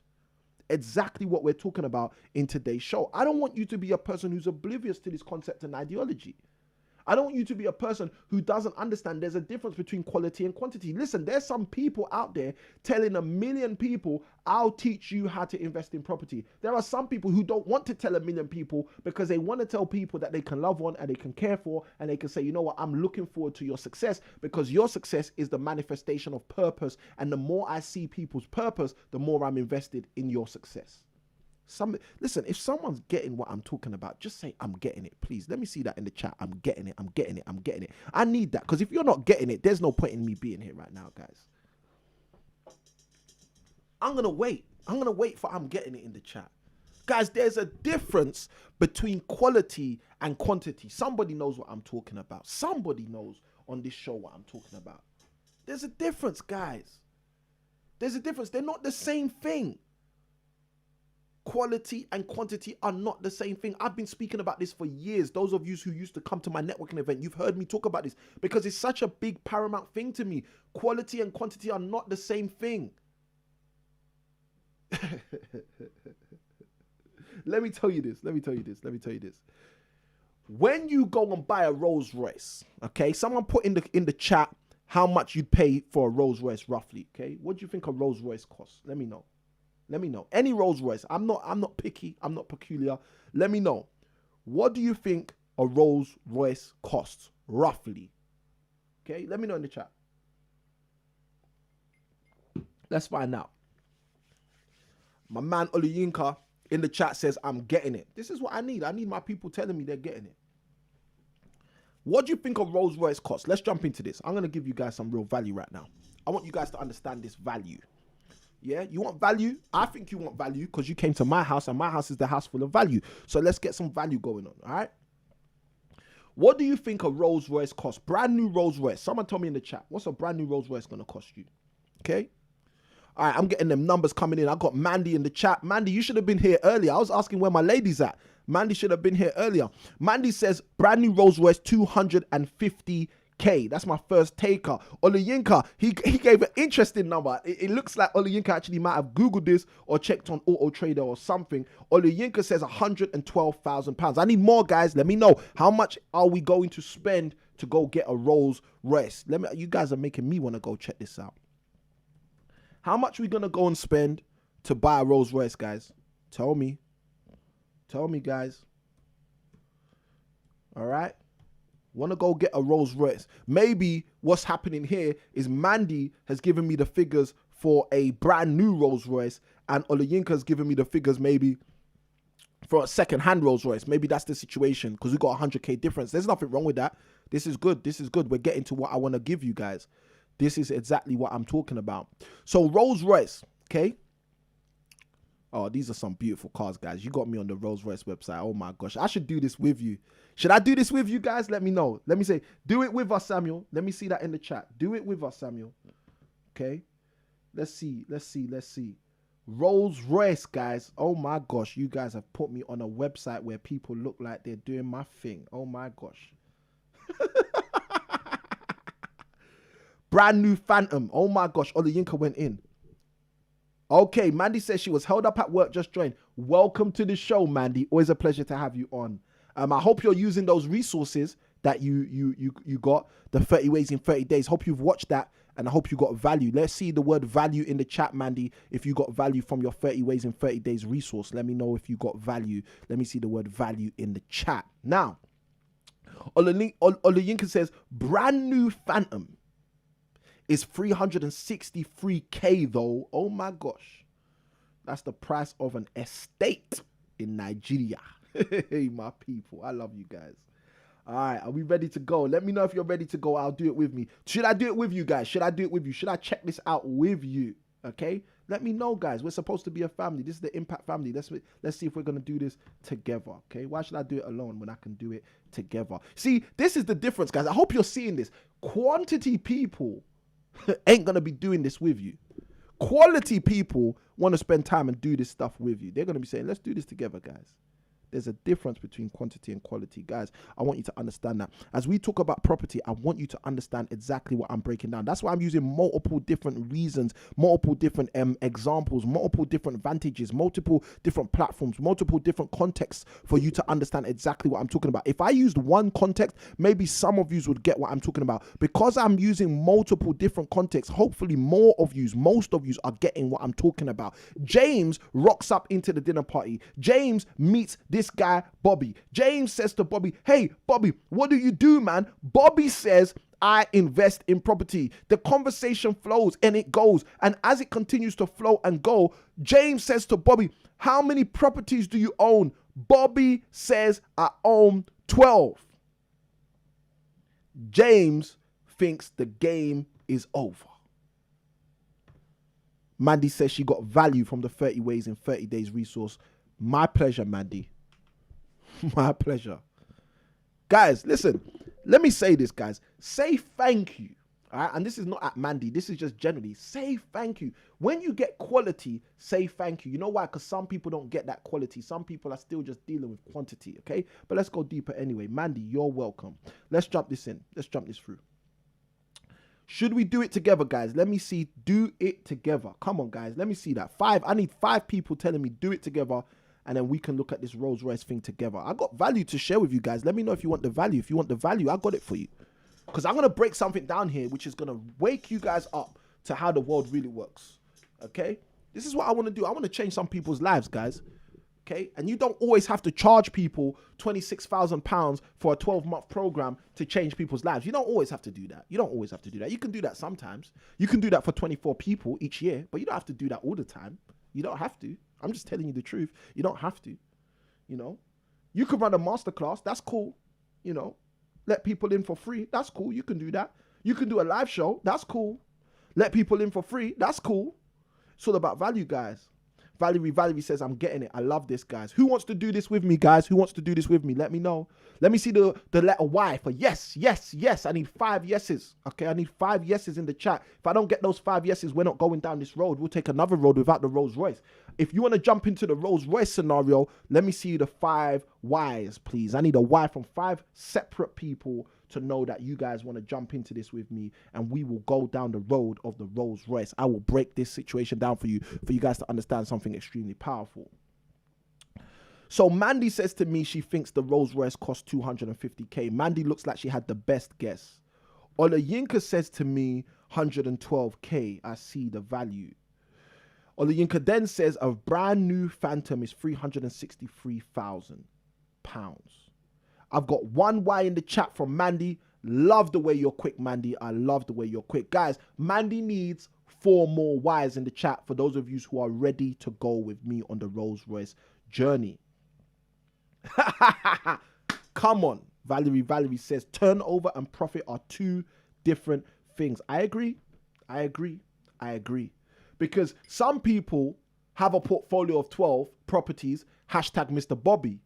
A: exactly what we're talking about in today's show. I don't want you to be a person who's oblivious to this concept and ideology. I don't want you to be a person who doesn't understand there's a difference between quality and quantity. Listen, there's some people out there telling 1 million people, I'll teach you how to invest in property. There are some people who don't want to tell 1 million people because they want to tell people that they can love on and they can care for, and they can say, you know what, I'm looking forward to your success, because your success is the manifestation of purpose. And the more I see people's purpose, the more I'm invested in your success. Listen, if someone's getting what I'm talking about, just say, I'm getting it, please. Let me see that in the chat. I'm getting it. I'm getting it. I'm getting it. I need that, because if you're not getting it, there's no point in me being here right now, guys. I'm going to wait. I'm going to wait for I'm getting it in the chat. Guys, there's a difference between quality and quantity. Somebody knows what I'm talking about. Somebody knows on this show what I'm talking about. There's a difference, guys. There's a difference. They're not the same thing. Quality and quantity are not the same thing. I've been speaking about this for years. Those of you who used to come to my networking event, you've heard me talk about this because it's such a big paramount thing to me. Quality and quantity are not the same thing. Let me tell you this. When you go and buy a Rolls Royce, okay, someone put in the chat how much you'd pay for a Rolls Royce roughly, okay? What do you think a Rolls Royce costs? Let me know. Let me know. Any Rolls Royce. I'm not picky. I'm not peculiar. Let me know. What do you think a Rolls Royce costs roughly? Okay, let me know in the chat. Let's find out. My man Oluyinka in the chat says, I'm getting it. This is what I need. I need my people telling me they're getting it. What do you think a Rolls Royce costs? Let's jump into this. I'm going to give you guys some real value right now. I want you guys to understand this value. Yeah, you want value? I think you want value because you came to my house, and my house is the house full of value. So let's get some value going on, all right? What do you think a Rolls Royce costs? Brand new Rolls Royce. Someone tell me in the chat, what's a brand new Rolls Royce going to cost you? Okay? All right, I'm getting them numbers coming in. I got Mandy in the chat. Mandy, you should have been here earlier. I was asking where my lady's at. Mandy should have been here earlier. Mandy says, brand new Rolls Royce, 250K. That's my first taker. Oluyinka, he gave an interesting number. It looks like Oluyinka actually might have Googled this or checked on Auto Trader or something. Oluyinka says £112,000. I need more, guys. Let me know. How much are we going to spend to go get a Rolls Royce? You guys are making me want to go check this out. How much are we going to go and spend to buy a Rolls Royce, guys? Tell me. Tell me, guys. All right. Want to go get a Rolls Royce. Maybe what's happening here is Mandy has given me the figures for a brand new Rolls Royce, and Oluyinka's given me the figures maybe for a second-hand Rolls Royce. Maybe that's the situation because we got 100K difference. There's nothing wrong with that. This is good. This is good. We're getting to what I want to give you guys. This is exactly what I'm talking about. So Rolls Royce, okay? Oh, these are some beautiful cars, guys. You got me on the Rolls Royce website. Oh my gosh. I should do this with you. Should I do this with you guys? Let me know. Let me say, do it with us, Samuel. Let me see that in the chat. Do it with us, Samuel. Okay? Let's see. Rolls Royce, guys. Oh my gosh, you guys have put me on a website where people look like they're doing my thing. Oh my gosh. Brand new Phantom. Oh my gosh, Olayinka went in. Okay, Mandy says she was held up at work, just joined. Welcome to the show, Mandy. Always a pleasure to have you on. I hope you're using those resources that you got, the 30 ways in 30 days. Hope you've watched that. And I hope you got value. Let's see the word value in the chat, Mandy. If you got value from your 30 ways in 30 days resource, let me know if you got value. Let me see the word value in the chat. Now, Olayinka says, brand new Phantom is 363K though. Oh my gosh. That's the price of an estate in Nigeria. Hey, my people. I love you guys. All right, are we ready to go? Let me know if you're ready to go. I'll do it with me. Should I do it with you guys? Should I do it with you? Should I check this out with you? Okay, let me know, guys. We're supposed to be a family. This is the Impact family. Let's see if we're gonna do this together. Okay, why should I do it alone when I can do it together? See, this is the difference, guys. I hope you're seeing this. Quantity people ain't gonna be doing this with you. Quality people want to spend time and do this stuff with you. They're gonna be saying, let's do this together, guys. There's a difference between quantity and quality. Guys, I want you to understand that. As we talk about property, I want you to understand exactly what I'm breaking down. That's why I'm using multiple different reasons, multiple different examples, multiple different vantages, multiple different platforms, multiple different contexts for you to understand exactly what I'm talking about. If I used one context, maybe some of you would get what I'm talking about. Because I'm using multiple different contexts, hopefully more of you, most of you are getting what I'm talking about. James rocks up into the dinner party. James meets this guy, Bobby. James says to Bobby, hey, Bobby, what do you do, man? Bobby says, I invest in property. The conversation flows and it goes. And as it continues to flow and go, James says to Bobby, how many properties do you own? Bobby says, I own 12. James thinks the game is over. Mandy says she got value from the 30 ways in 30 days resource. My pleasure, Mandy. My pleasure. Guys, listen, let me say this, guys. Say thank you. All right. And this is not at Mandy. This is just generally. Say thank you. When you get quality, say thank you. You know why? Because some people don't get that quality. Some people are still just dealing with quantity. Okay. But let's go deeper anyway. Mandy, you're welcome. Let's jump this in. Let's jump this through. Should we do it together, guys? Let me see. Do it together. Come on, guys. Let me see that. I need 5 people telling me do it together. And then we can look at this Rolls Royce thing together. I got value to share with you guys. Let me know if you want the value. If you want the value, I got it for you. Because I'm going to break something down here, which is going to wake you guys up to how the world really works. Okay? This is what I want to do. I want to change some people's lives, guys. Okay? And you don't always have to charge people £26,000 for a 12-month program to change people's lives. You don't always have to do that. You don't always have to do that. You can do that sometimes. You can do that for 24 people each year, but you don't have to do that all the time. You don't have to. I'm just telling you the truth. You don't have to, you know. You could run a masterclass. That's cool. You know, let people in for free. That's cool. You can do that. You can do a live show. That's cool. Let people in for free. That's cool. It's all about value, guys. Valerie says, I'm getting it. I love this, guys. Who wants to do this with me, guys? Who wants to do this with me? Let me know. Let me see the letter Y for yes, yes, yes. I need 5 yeses. Okay, I need 5 yeses in the chat. If I don't get those 5 yeses, we're not going down this road. We'll take another road without the Rolls Royce. If you want to jump into the Rolls Royce scenario, let me see the 5 Ys, please. I need a Y from 5 separate people to know that you guys want to jump into this with me, and we will go down the road of the Rolls Royce. I will break this situation down for you guys to understand something extremely powerful. So Mandy says to me she thinks the Rolls Royce cost 250K. Mandy looks like she had the best guess. Olayinka says to me 112K. I see the value. Olayinka then says a brand new Phantom is £363,000. I've got 1 Y in the chat from Mandy. Love the way you're quick, Mandy. I love the way you're quick. Guys, Mandy needs 4 more Ys in the chat for those of you who are ready to go with me on the Rolls Royce journey. Come on. Valerie says turnover and profit are two different things. I agree. Because some people have a portfolio of 12 properties, hashtag Mr. Bobby,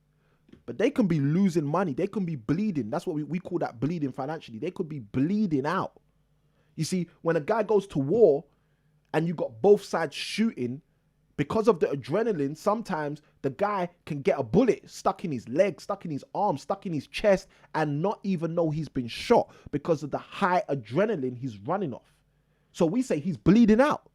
A: but they can be losing money. They can be bleeding. That's what we call that, bleeding financially. They could be bleeding out. You see, when a guy goes to war and you got both sides shooting, because of the adrenaline, sometimes the guy can get a bullet stuck in his leg, stuck in his arm, stuck in his chest, and not even know he's been shot because of the high adrenaline he's running off. So we say he's bleeding out.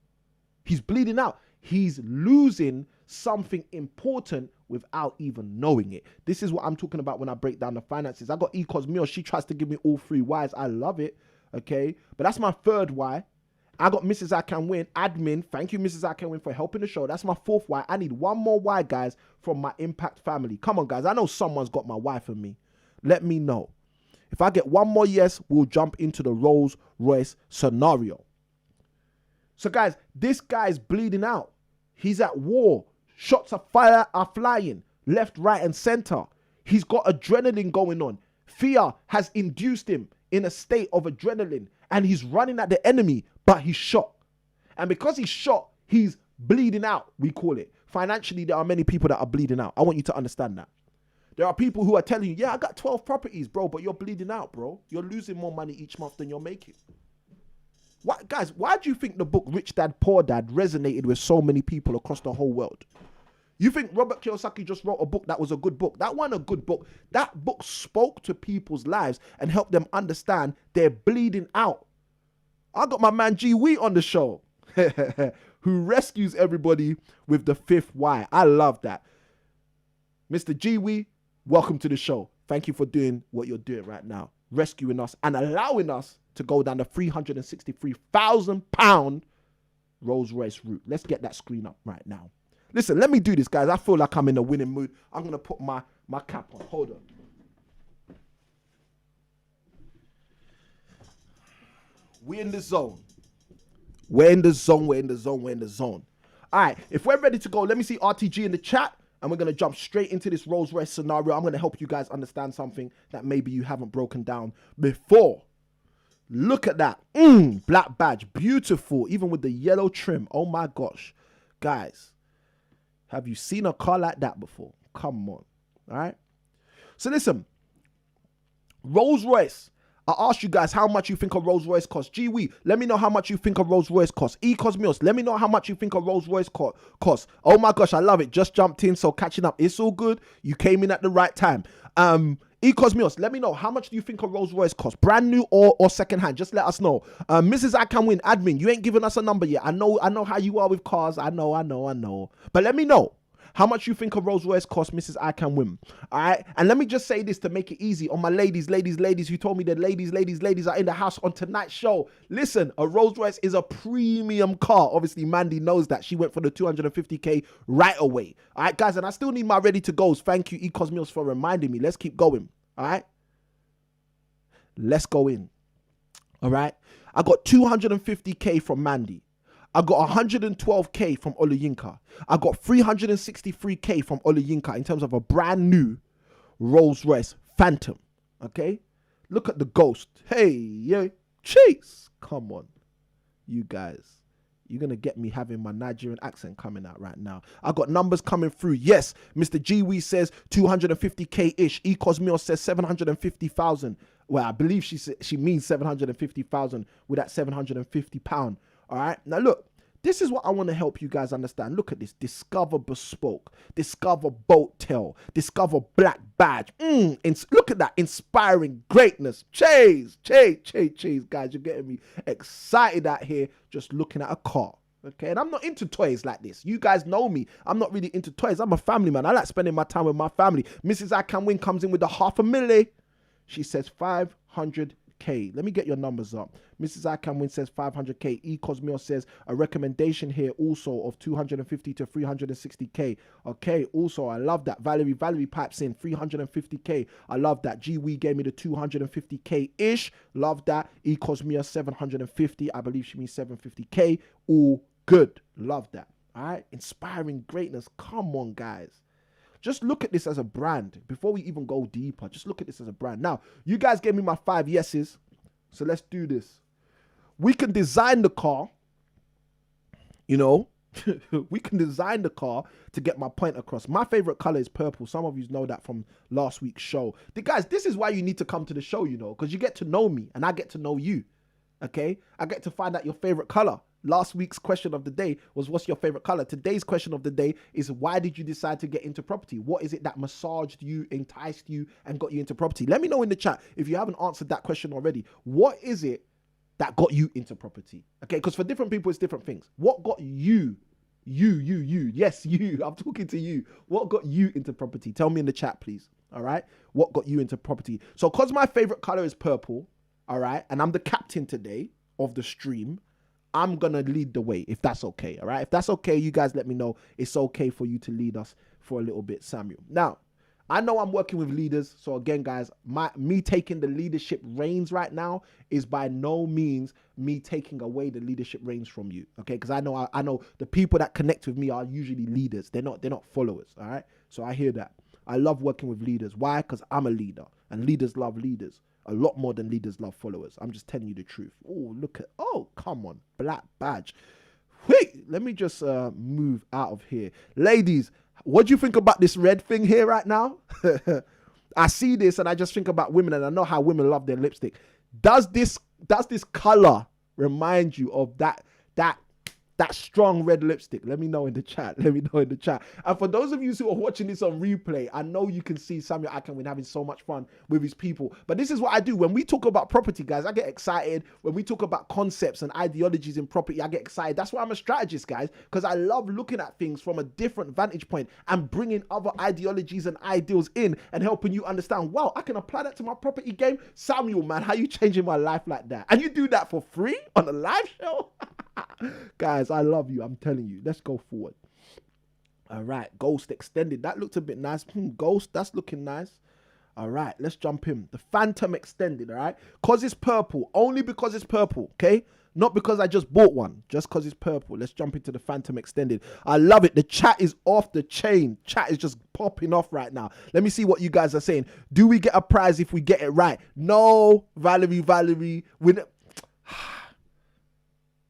A: He's bleeding out. He's losing something important without even knowing it. This is what I'm talking about when I break down the finances. I got Ecosmio. She tries to give me all three whys. I love it. Okay. But that's my third why. I got Mrs. ICanWin, admin. Thank you, Mrs. ICanWin, for helping the show. That's my fourth why. I need one more why, guys, from my impact family. Come on, guys. I know someone's got my why for me. Let me know. If I get one more yes, we'll jump into the Rolls Royce scenario. So, guys, this guy's bleeding out. He's at war. Shots of fire are flying left, right, and center. He's got adrenaline going on. Fear has induced him in a state of adrenaline, and he's running at the enemy, but he's shot. And because he's shot, he's bleeding out, we call it. Financially, there are many people that are bleeding out. I want you to understand that. There are people who are telling you, yeah, I got 12 properties, bro, but you're bleeding out, bro. You're losing more money each month than you're making. What, guys, why do you think the book Rich Dad, Poor Dad resonated with so many people across the whole world? You think Robert Kiyosaki just wrote a book that was a good book? That wasn't a good book. That book spoke to people's lives and helped them understand they're bleeding out. I got my man G Wee on the show who rescues everybody with the fifth why. I love that. Mr. G Wee, welcome to the show. Thank you for doing what you're doing right now, rescuing us and allowing us to go down the £363,000 Rolls Royce route. Let's get that screen up right now. Listen, let me do this, guys. I feel like I'm in a winning mood. I'm going to put my cap on. Hold on. We're in the zone. We're in the zone. All right, if we're ready to go, let me see RTG in the chat, and we're going to jump straight into this Rolls Royce scenario. I'm going to help you guys understand something that maybe you haven't broken down before. Look at that. Black badge. Beautiful. Even with the yellow trim. Oh, my gosh. Guys, have you seen a car like that before? Come on. All right. So listen, Rolls Royce. I asked you guys how much you think a Rolls Royce costs. Gee, let me know how much you think a Rolls Royce costs. Ecosmios, let me know how much you think a Rolls Royce costs. Oh my gosh, I love it. Just jumped in, so catching up. It's all good. You came in at the right time. Ecosmios, let me know how much do you think a Rolls Royce costs? Brand new or second hand? Just let us know. Mrs. ICanWin, admin, you ain't giving us a number yet. I know how you are with cars. I know. But let me know how much you think a Rolls Royce costs, Mrs. ICanWin. All right. And let me just say this to make it easy on my ladies who told me that ladies are in the house on tonight's show. Listen, a Rolls Royce is a premium car. Obviously, Mandy knows that. She went for the 250K right away. All right, guys. And I still need my ready to goes. Thank you, Ecosmios, for reminding me. Let's keep going. All right. Let's go in. All right. I got 250K from Mandy. I got 112K from Oluyinka. I got 363K from Oluyinka in terms of a brand new Rolls Royce Phantom. Okay? Look at the ghost. Hey, yeah, Chase. Come on. You guys. You're going to get me having my Nigerian accent coming out right now. I got numbers coming through. Yes, Mr. G-Wee says 250K-ish. Ecosmio says 750,000. Well, I believe she means 750,000 with that £750. All right. Now, look, this is what I want to help you guys understand. Look at this. Discover Bespoke. Discover Boat Tail. Discover Black Badge. Look at that. Inspiring greatness. Chase. Guys, you're getting me excited out here just looking at a car. Okay. And I'm not into toys like this. You guys know me. I'm not really into toys. I'm a family man. I like spending my time with my family. Mrs. ICanWin comes in with the $500,000. She says 500K. Let me get your numbers up. Mrs. ICanWin says 500K. Ecosmio says a recommendation here also of 250 to 360K. Okay, also I love that. Valerie pipes in 350K. I love that. G-Wee gave me the 250K-ish. Love that. Ecosmio 750. I believe she means 750K. All good. Love that. All right. Inspiring greatness. Come on, guys. Just look at this as a brand. Before we even go deeper, just look at this as a brand. Now, you guys gave me my 5 yeses. So let's do this. We can design the car, you know. We can design the car to get my point across. My favorite color is purple. Some of you know that from last week's show. Guys, this is why you need to come to the show, you know, because you get to know me and I get to know you. Okay, I get to find out your favorite color. Last week's question of the day was, what's your favorite color? Today's question of the day is, why did you decide to get into property? What is it that massaged you, enticed you, and got you into property? Let me know in the chat if you haven't answered that question already. What is it that got you into property? Okay, because for different people, it's different things. What got you? Yes, you. I'm talking to you. What got you into property? Tell me in the chat, please. All right. What got you into property? So, because my favorite color is purple, all right, and I'm the captain today of the stream, I'm going to lead the way, if that's okay. All right. If that's okay, you guys let me know it's okay for you to lead us for a little bit, Samuel. Now, I know I'm working with leaders. So again, guys, me taking the leadership reins right now is by no means me taking away the leadership reins from you. Okay. Because I know the people that connect with me are usually leaders. They're not followers. All right. So I hear that. I love working with leaders. Why? Because I'm a leader and leaders love leaders a lot more than leaders love followers. I'm just telling you the truth. Oh, come on. Black badge. Wait, let me just move out of here. Ladies, what do you think about this red thing here right now? I see this and I just think about women, and I know how women love their lipstick. Does this color remind you of that strong red lipstick? Let me know in the chat. And for those of you who are watching this on replay, I know you can see Samuel ICanWin having so much fun with his people. But this is what I do. When we talk about property, guys, I get excited. When we talk about concepts and ideologies in property, I get excited. That's why I'm a strategist, guys, because I love looking at things from a different vantage point and bringing other ideologies and ideals in and helping you understand, wow, I can apply that to my property game. Samuel, man, how you changing my life like that? And you do that for free on a live show? Guys, I love you. I'm telling you. Let's go forward. All right. Ghost extended. That looked a bit nice. Ghost, that's looking nice. All right. Let's jump in. The Phantom extended. All right. Because it's purple. Only because it's purple. Okay. Not because I just bought one. Just because it's purple. Let's jump into the Phantom extended. I love it. The chat is off the chain. Chat is just popping off right now. Let me see what you guys are saying. Do we get a prize if we get it right? No, Valerie.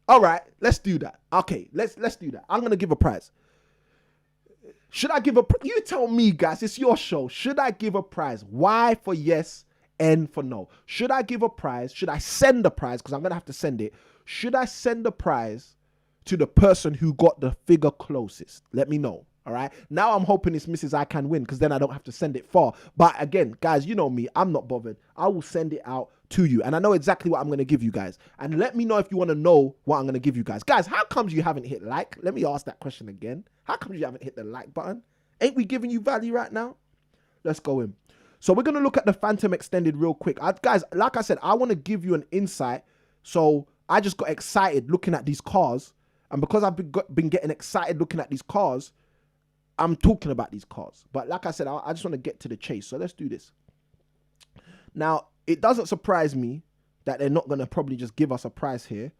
A: All right, let's do that. Okay, let's do that. I'm gonna give a prize. Should I give you tell me, guys, it's your show. Should I give a prize? Y for yes, N for no. Should I give a prize? Should I send the prize? Because I'm gonna have to send it. Should I send the prize to the person who got the figure closest? Let me know. All right. Now I'm hoping it's Mrs. ICanWin, because then I don't have to send it far. But again, guys, you know me. I'm not bothered. I will send it out to you. And I know exactly what I'm going to give you guys. And let me know if you want to know what I'm going to give you guys. Guys, how comes you haven't hit like? Let me ask that question again. How comes you haven't hit the like button? Ain't we giving you value right now? Let's go in. So we're going to look at the Phantom extended real quick. Guys, like I said, I want to give you an insight. So I just got excited looking at these cars. And because I've been getting excited looking at these cars, I'm talking about these cars. But like I said, I just want to get to the chase. So let's do this. Now, it doesn't surprise me that they're not going to probably just give us a price here.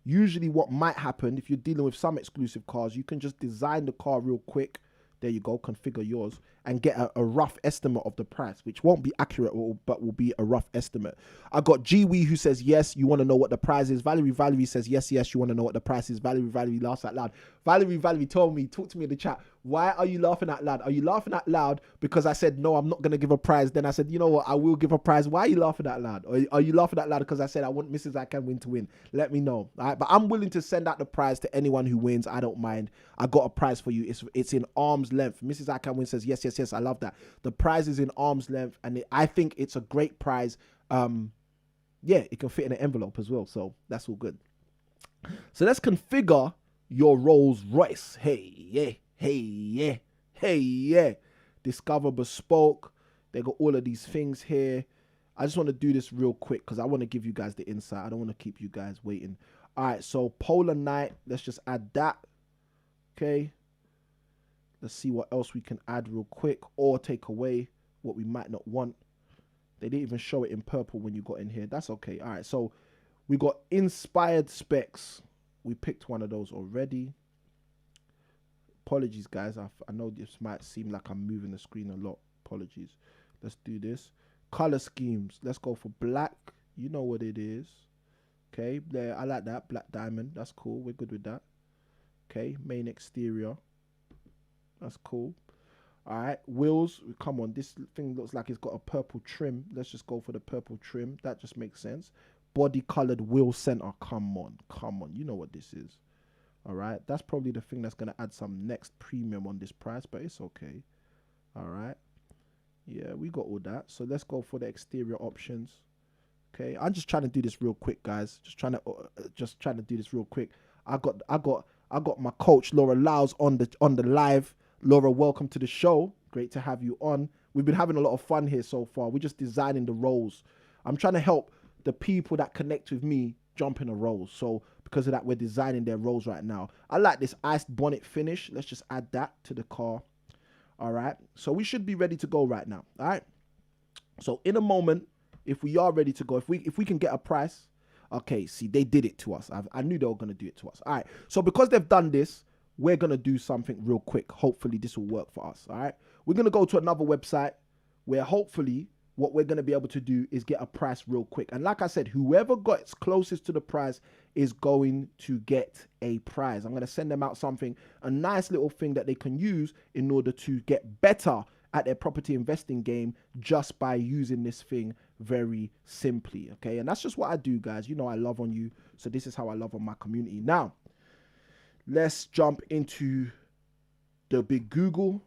A: Usually what might happen, if you're dealing with some exclusive cars, you can just design the car real quick. There you go, configure yours, and get a rough estimate of the price, which won't be accurate, but will be a rough estimate. I got Gwee who says, yes, you want to know what the price is. Valerie says, yes, you want to know what the price is. Valerie laughs out loud. Valerie told me, talk to me in the chat. Why are you laughing out loud? Are you laughing out loud because I said, no, I'm not going to give a prize? Then I said, you know what? I will give a prize. Why are you laughing out loud? Or are you laughing out loud because I said I want Mrs. ICanWin to win? Let me know. All right? But I'm willing to send out the prize to anyone who wins. I don't mind. I got a prize for you. It's in arm's length. Mrs. ICanWin says, yes. I love that. The prize is in arm's length. And I think it's a great prize. Yeah, it can fit in an envelope as well. So that's all good. So let's configure your Rolls Royce. Hey, yeah. Discover bespoke. They got all of these things here. I just want to do this real quick because I want to give you guys the insight. I don't want to keep you guys waiting. All right, so Polar Night. Let's just add that. Okay. Let's see what else we can add real quick or take away what we might not want. They didn't even show it in purple when you got in here. That's okay. All right, so we got inspired specs. We picked one of those already. Apologies, guys. I know this might seem like I'm moving the screen a lot. Apologies. Let's do this. Color schemes. Let's go for black. You know what it is. Okay, there. I like that. Black diamond. That's cool. We're good with that. Okay, main exterior. That's cool. All right, wheels. Come on, this thing looks like it's got a purple trim. Let's just go for the purple trim. That just makes sense. Body colored wheel center. Come on. You know what this is. All right, that's probably the thing that's going to add some next premium on this price, but it's okay. All right. Yeah, we got all that. So let's go for the exterior options. Okay, I'm just trying to do this real quick, guys. Just trying to do this real quick. I got my coach Laura Lyles on the live. Laura, welcome to the show. Great to have you on. We've been having a lot of fun here so far. We're just designing the roles. I'm trying to help the people that connect with me jump in a role. So because of that, we're designing their roles right now. I like this iced bonnet finish. Let's just add that to the car. All right. So we should be ready to go right now. All right. So in a moment, if we are ready to go, if we can get a price. Okay, see, they did it to us. I knew they were going to do it to us. All right. So because they've done this, we're going to do something real quick. Hopefully this will work for us. All right. We're going to go to another website where hopefully what we're going to be able to do is get a price real quick. And like I said, whoever gets closest to the price is going to get a prize. I'm going to send them out something, a nice little thing that they can use in order to get better at their property investing game just by using this thing very simply. Okay. And that's just what I do, guys. You know, I love on you. So this is how I love on my community. Now, let's jump into the big Google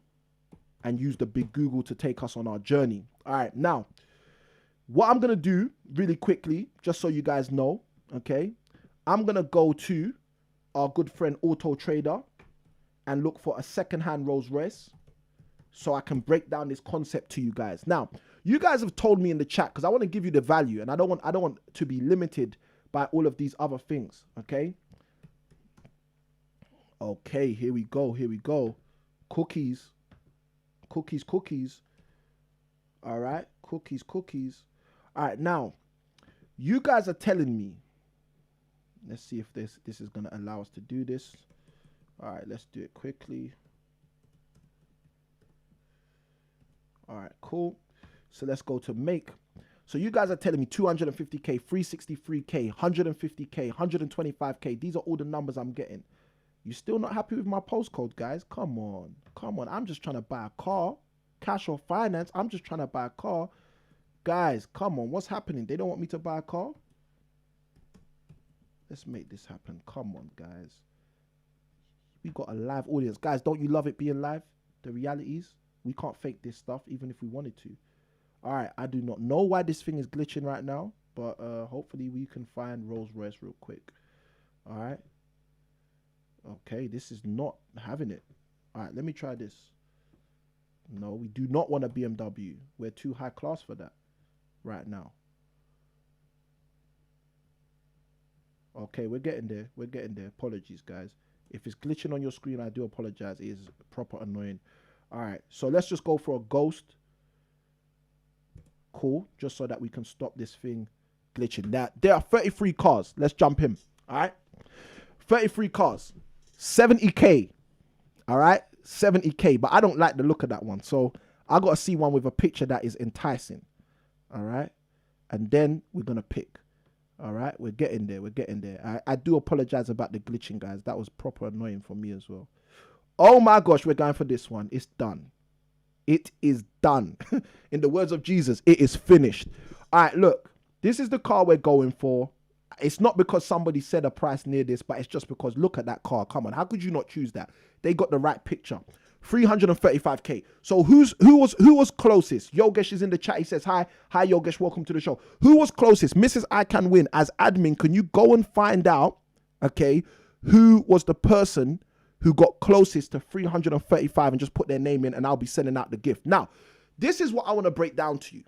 A: and use the big Google to take us on our journey. All right. Now, what I'm going to do really quickly, just so you guys know, okay, I'm going to go to our good friend Auto Trader and look for a secondhand Rolls Royce so I can break down this concept to you guys. Now, you guys have told me in the chat, because I want to give you the value and I don't want to be limited by all of these other things. Okay. Okay, here we go. Cookies. All right, cookies. All right, now, you guys are telling me, let's see if this is going to allow us to do this. All right, let's do it quickly. All right, cool. So let's go to make. So you guys are telling me 250K, 363K, 150K, 125K. These are all the numbers I'm getting. You still not happy with my postcode, guys? Come on. I'm just trying to buy a car, cash or finance. I'm just trying to buy a car. Guys, come on. What's happening? They don't want me to buy a car? Let's make this happen. Come on, guys. We got a live audience. Guys, don't you love it being live? The realities. We can't fake this stuff even if we wanted to. All right. I do not know why this thing is glitching right now, but hopefully we can find Rolls Royce real quick. All right. Okay, this is not having it. All right, let me try this. No, we do not want a BMW. We're too high class for that right now. Okay, we're getting there. Apologies, guys. If it's glitching on your screen, I do apologize. It is proper annoying. All right, so let's just go for a ghost. Cool, just so that we can stop this thing glitching. Now, there are 33 cars. Let's jump in. All right, 33 cars. 70K, all right, 70K, but I don't like the look of that one, so I got to see one with a picture that is enticing, all right, and then we're going to pick, all right, we're getting there. I do apologize about the glitching, guys. That was proper annoying for me as well. Oh my gosh, we're going for this one. It's done. It is done. In the words of Jesus, it is finished. All right, look, this is the car we're going for. It's not because somebody said a price near this, but it's just because look at that car. Come on, how could you not choose that? They got the right picture. 335K. So who was closest? Yogesh is in the chat. He says, hi Yogesh, welcome to the show. Who was closest? Mrs. ICanWin, as admin, can you go and find out, okay, who was the person who got closest to 335 and just put their name in, and I'll be sending out the gift. Now, this is what I want to break down to you.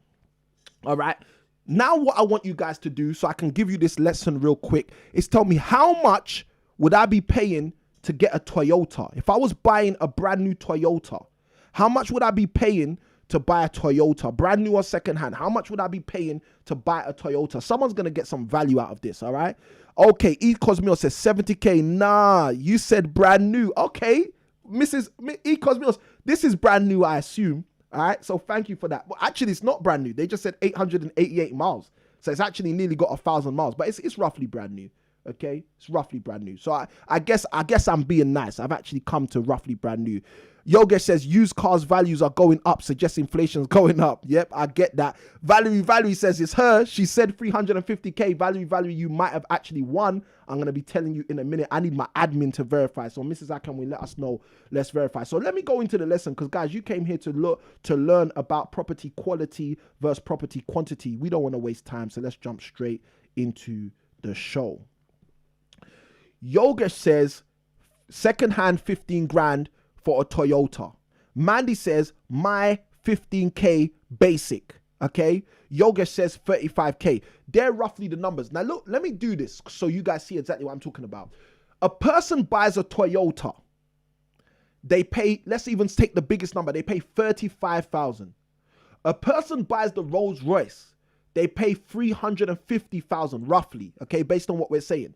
A: All right. Now what I want you guys to do, so I can give you this lesson real quick, is tell me how much would I be paying to get a Toyota? If I was buying a brand new Toyota, how much would I be paying to buy a Toyota? Brand new or secondhand? How much would I be paying to buy a Toyota? Someone's going to get some value out of this, all right? Okay, E Cosmeo says 70K. Nah, you said brand new. Okay, Mrs. E Cosmos, this is brand new, I assume. All right, so thank you for that. But actually, it's not brand new. They just said 888 miles. So it's actually nearly got 1,000 miles, but it's roughly brand new. Okay, it's roughly brand new. So I guess I'm being nice. I've actually come to roughly brand new. Yogesh says used cars values are going up, suggests inflation's going up. Yep, I get that. Valerie says it's her. She said 350k. Valerie, you might have actually won. I'm going to be telling you in a minute. I need my admin to verify. So Mrs. ICanWin, let us know. Let's verify. So let me go into the lesson, because guys, you came here to learn about property quality versus property quantity. We don't want to waste time. So let's jump straight into the show. Yogesh says secondhand 15 grand for a Toyota. Mandy says my 15k basic. Okay. Yogesh says 35k. They're roughly the numbers. Now look, let me do this so you guys see exactly what I'm talking about. A person buys a Toyota. They pay, let's even take the biggest number. They pay 35,000. A person buys the Rolls Royce. They pay 350,000 roughly. Okay. Based on what we're saying.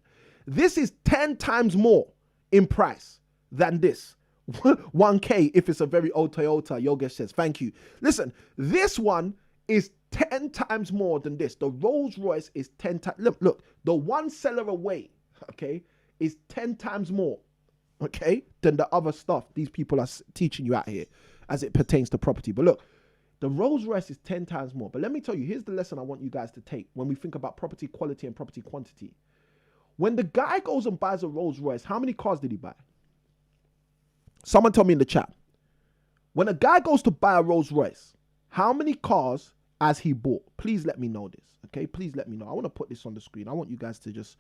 A: This is 10 times more in price than this. 1k if it's a very old Toyota, Yogesh says. Thank you. Listen, this one is 10 times more than this. The Rolls Royce is 10 times. Look, the one seller away, okay, is 10 times more, okay, than the other stuff these people are teaching you out here as it pertains to property. But look, the Rolls Royce is 10 times more. But let me tell you, here's the lesson I want you guys to take when we think about property quality and property quantity. When the guy goes and buys a Rolls Royce, how many cars did he buy? Someone tell me in the chat. When a guy goes to buy a Rolls Royce, how many cars has he bought? Please let me know this, okay? Please let me know. I want to put this on the screen. I want you guys to just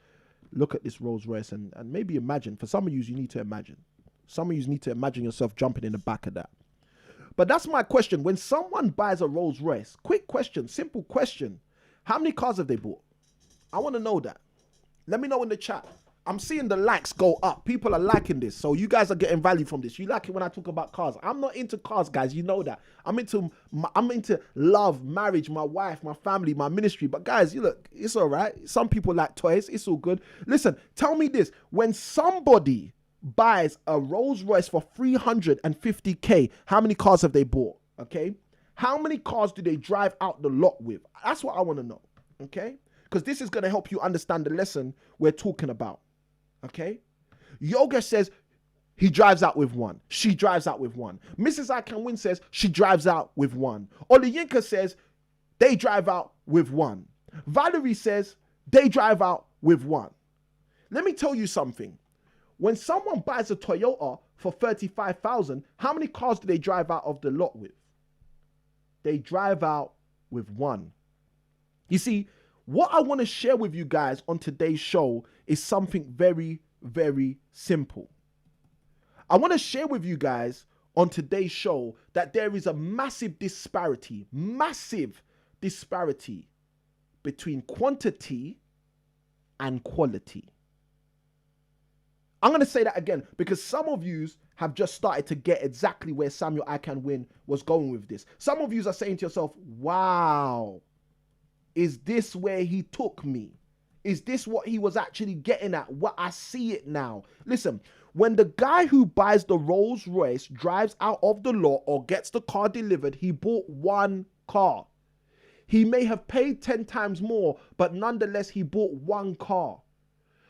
A: look at this Rolls Royce and maybe imagine. For some of you need to imagine. Some of you need to imagine yourself jumping in the back of that. But that's my question. When someone buys a Rolls Royce, quick question, simple question. How many cars have they bought? I want to know that. Let me know in the chat. I'm seeing the likes go up. People are liking this. So you guys are getting value from this. You like it when I talk about cars. I'm not into cars, guys. You know that. I'm into love, marriage, my wife, my family, my ministry. But guys, you look, it's all right. Some people like toys. It's all good. Listen, tell me this. When somebody buys a Rolls Royce for 350k, how many cars have they bought? Okay. How many cars do they drive out the lot with? That's what I want to know. Okay. Because this is going to help you understand the lesson we're talking about. Okay? Yogesh says he drives out with one. She drives out with one. Mrs. ICanWin says she drives out with one. Oliyinka says they drive out with one. Valerie says they drive out with one. Let me tell you something. When someone buys a Toyota for 35,000, how many cars do they drive out of the lot with? They drive out with one. You see, what I want to share with you guys on today's show is something very, very simple. I want to share with you guys on today's show that there is a massive disparity between quantity and quality. I'm going to say that again because some of you have just started to get exactly where Samuel ICanWin was going with this. Some of you are saying to yourself, wow, is this where he took me? Is this what he was actually getting at? What I see it now. Listen, when the guy who buys the Rolls Royce drives out of the lot or gets the car delivered, he bought one car. He may have paid 10 times more, but nonetheless, he bought one car.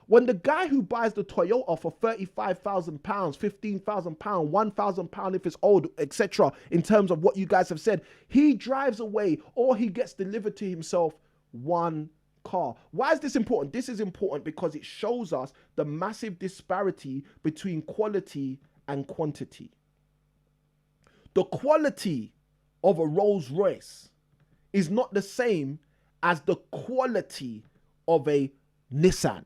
A: When the guy who buys the Toyota for £35,000, £15,000, £1,000 if it's old, etc., in terms of what you guys have said, he drives away or he gets delivered to himself one car. Why is this important? This is important because it shows us the massive disparity between quality and quantity. The quality of a Rolls Royce is not the same as the quality of a Nissan.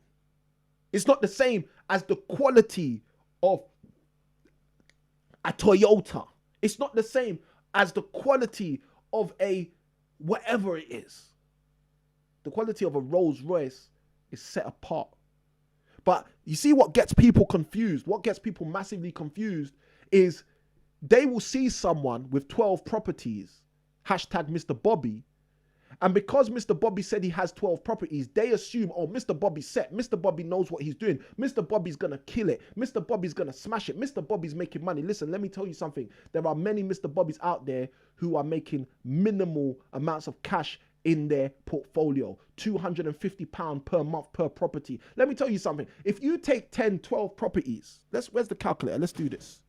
A: It's not the same as the quality of a Toyota. It's not the same as the quality of a whatever it is. The quality of a Rolls Royce is set apart. But you see what gets people confused, what gets people massively confused is they will see someone with 12 properties, hashtag Mr. Bobby, And because Mr. Bobby said he has 12 properties, they assume, oh, Mr. Bobby's set. Mr. Bobby knows what he's doing. Mr. Bobby's going to kill it. Mr. Bobby's going to smash it. Mr. Bobby's making money. Listen, let me tell you something. There are many Mr. Bobbies out there who are making minimal amounts of cash in their portfolio. £250 per month per property. Let me tell you something. If you take 10, 12 properties, where's the calculator? Let's do this.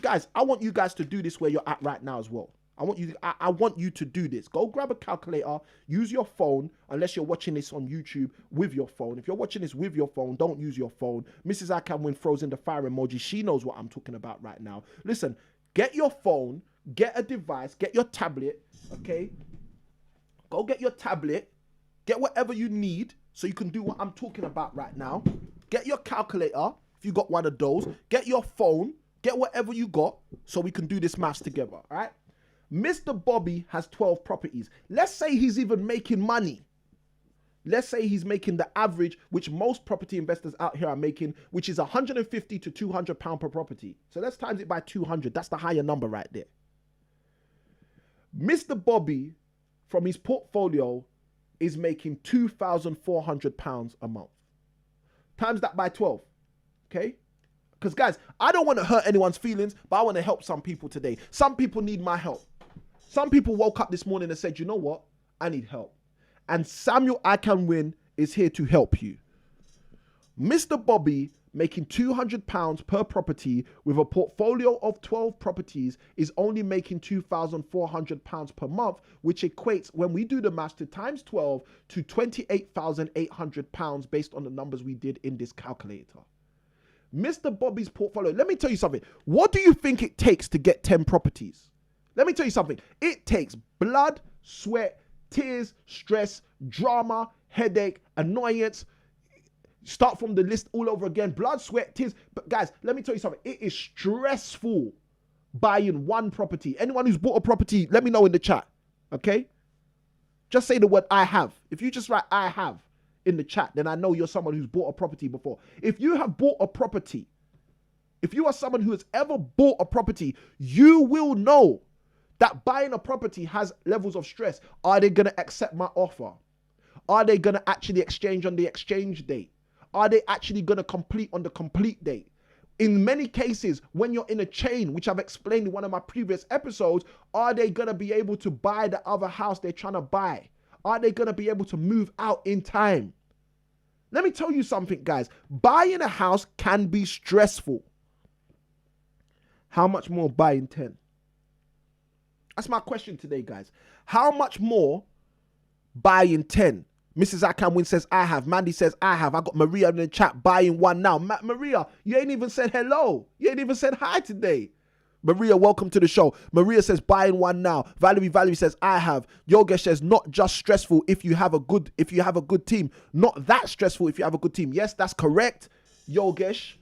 A: Guys, I want you guys to do this where you're at right now as well. I want you to do this. Go grab a calculator, use your phone, unless you're watching this on YouTube with your phone. If you're watching this with your phone, don't use your phone. Mrs. ICanWin throws in the fire emoji. She knows what I'm talking about right now. Listen, get your phone, get a device, get your tablet, okay? Go get your tablet, get whatever you need so you can do what I'm talking about right now. Get your calculator, if you got one of those. Get your phone, get whatever you got so we can do this maths together, all right? Mr. Bobby has 12 properties. Let's say he's even making money. Let's say he's making the average, which most property investors out here are making, which is £150 to £200 per property. So let's times it by 200. That's the higher number right there. Mr. Bobby, from his portfolio, is making £2,400 a month. Times that by 12, okay? Because guys, I don't want to hurt anyone's feelings, but I want to help some people today. Some people need my help. Some people woke up this morning and said, you know what? I need help. And Samuel ICanWin is here to help you. Mr. Bobby, making £200 per property with a portfolio of 12 properties, is only making £2,400 per month, which equates, when we do the maths, to times 12 to £28,800 based on the numbers we did in this calculator. Mr. Bobby's portfolio, let me tell you something. What do you think it takes to get 10 properties? Let me tell you something. It takes blood, sweat, tears, stress, drama, headache, annoyance. Start from the list all over again. Blood, sweat, tears. But guys, let me tell you something. It is stressful buying one property. Anyone who's bought a property, let me know in the chat. Okay? Just say the word I have. If you just write I have in the chat, then I know you're someone who's bought a property before. If you have bought a property, if you are someone who has ever bought a property, you will know that buying a property has levels of stress. Are they going to accept my offer? Are they going to actually exchange on the exchange date? Are they actually going to complete on the complete date? In many cases, when you're in a chain, which I've explained in one of my previous episodes, are they going to be able to buy the other house they're trying to buy? Are they going to be able to move out in time? Let me tell you something, guys. Buying a house can be stressful. How much more buying 10? That's my question today, guys. How much more buying 10? Mrs. ICanWin says, I have. Mandy says, I have. I got Maria in the chat buying one now. Maria, you ain't even said hello. You ain't even said hi today. Maria, welcome to the show. Maria says, buying one now. Valerie says, I have. Yogesh says, not just stressful if you have a good team. Not that stressful if you have a good team. Yes, that's correct, Yogesh.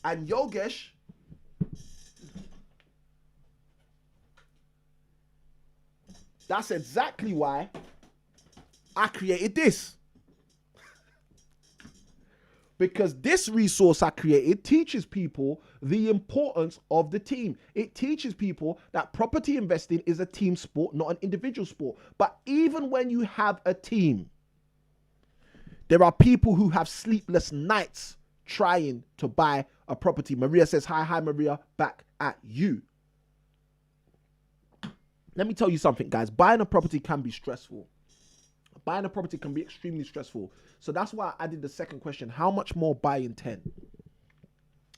A: And Yogesh, that's exactly why I created this. Because this resource I created teaches people the importance of the team. It teaches people that property investing is a team sport, not an individual sport. But even when you have a team, there are people who have sleepless nights trying to buy a property. Maria says, hi, Maria, back at you. Let me tell you something, guys. Buying a property can be stressful. Buying a property can be extremely stressful. So that's why I added the second question. How much more buying 10?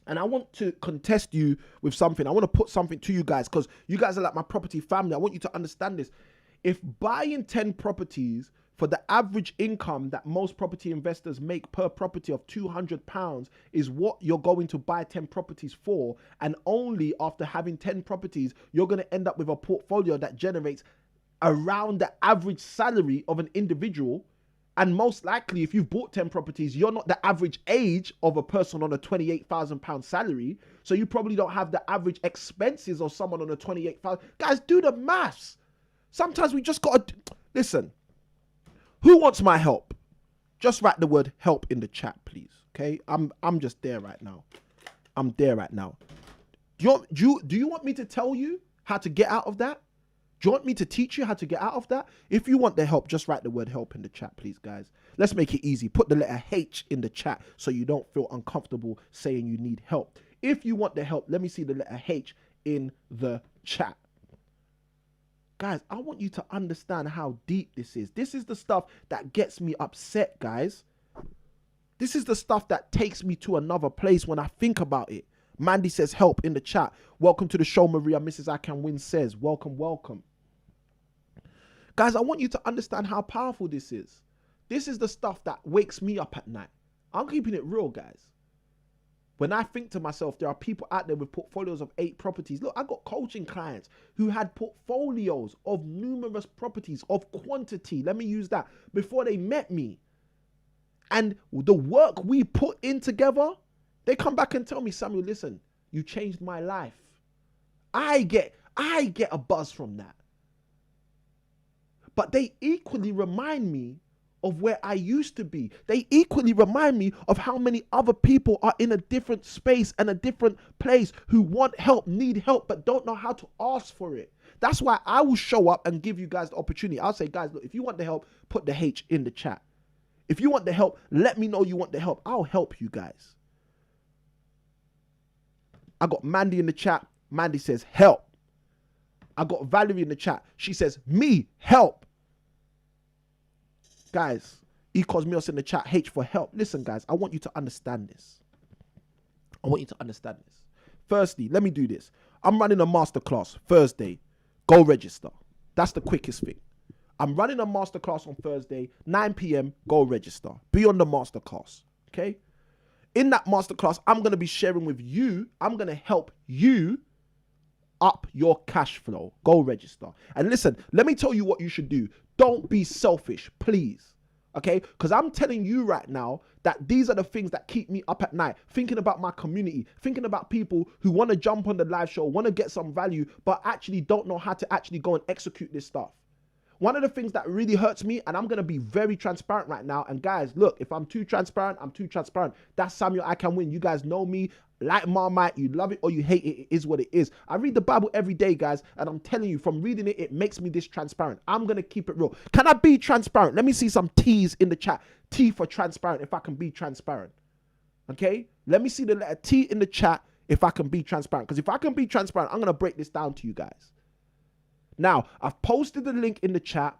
A: And I want to contest you with something. I want to put something to you guys because you guys are like my property family. I want you to understand this. If buying 10 properties for the average income that most property investors make per property of £200 is what you're going to buy 10 properties for, and only after having 10 properties, you're going to end up with a portfolio that generates around the average salary of an individual. And most likely, if you've bought 10 properties, you're not the average age of a person on a £28,000 salary. So you probably don't have the average expenses of someone on a 28,000. Guys, do the maths. Sometimes we just got to listen. Who wants my help? Just write the word help in the chat, please. Okay, I'm just there right now. I'm there right now. Do you want me to tell you how to get out of that?
B: Do you want me to teach you how to get out of that? If you want the help, just write the word help in the chat, please, guys. Let's make it easy. Put the letter H in the chat so you don't feel uncomfortable saying you need help. If you want the help, let me see the letter H in the chat. Guys, I want you to understand how deep this is. This is the stuff that gets me upset, guys. This is the stuff that takes me to another place when I think about it. Mandy says help in the chat. Welcome to the show, Maria. Mrs. ICanWin says welcome, welcome. Guys, I want you to understand how powerful this is. This is the stuff that wakes me up at night. I'm keeping it real, guys. When I think to myself, there are people out there with portfolios of 8 properties. Look, I got coaching clients who had portfolios of numerous properties, of quantity. Let me use that, before they met me. And the work we put in together, they come back and tell me, Samuel, listen, you changed my life. I get a buzz from that. But they equally remind me of where I used to be. They equally remind me of how many other people are in a different space and a different place who want help, need help, but don't know how to ask for it. That's why I will show up and give you guys the opportunity. I'll say, guys, look, if you want the help, put the H in the chat. If you want the help, let me know you want the help. I'll help you guys. I got Mandy in the chat. Mandy says, help. I got Valerie in the chat. She says, me, help. Guys, E Cosmios in the chat, H for help. Listen, guys, I want you to understand this. I want you to understand this. Firstly, let me do this. I'm running a masterclass Thursday. Go register. That's the quickest thing. I'm running a masterclass on Thursday, 9 p.m. Go register. Be on the masterclass, okay? In that masterclass, I'm going to be sharing with you. I'm going to help you up your cash flow. Go register. And listen, let me tell you what you should do. Don't be selfish, please. Okay? Because I'm telling you right now that these are the things that keep me up at night, thinking about my community, thinking about people who want to jump on the live show, want to get some value, but actually don't know how to actually go and execute this stuff. One of the things that really hurts me, and I'm going to be very transparent right now, and guys, look, if I'm too transparent, I'm too transparent. That's Samuel ICanWin. You guys know me. Like Marmite, you love it or you hate it, it is what it is. I read the Bible every day, guys, and I'm telling you, from reading it, it makes me this transparent. I'm going to keep it real. Can I be transparent? Let me see some T's in the chat. T for transparent, if I can be transparent. Okay? Let me see the letter T in the chat if I can be transparent. Because if I can be transparent, I'm going to break this down to you guys. Now, I've posted the link in the chat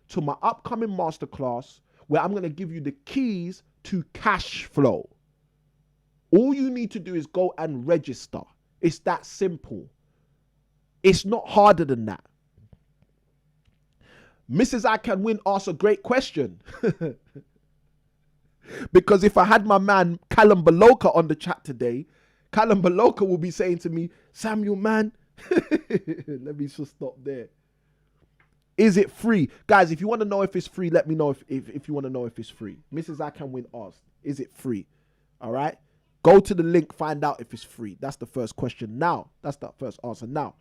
B: to my upcoming masterclass where I'm going to give you the keys to cash flow. All you need to do is go and register. It's that simple. It's not harder than that. Mrs. ICanWin asks a great question. Because if I had my man Callum Baloka on the chat today, Callum Baloka will be saying to me, Samuel, man, let me just stop there. Is it free? Guys, if you want to know if it's free, let me know if you want to know if it's free. Mrs. ICanWin asked, is it free? All right. Go to the link, find out if it's free. That's the first question. Now, that's the first answer. Now,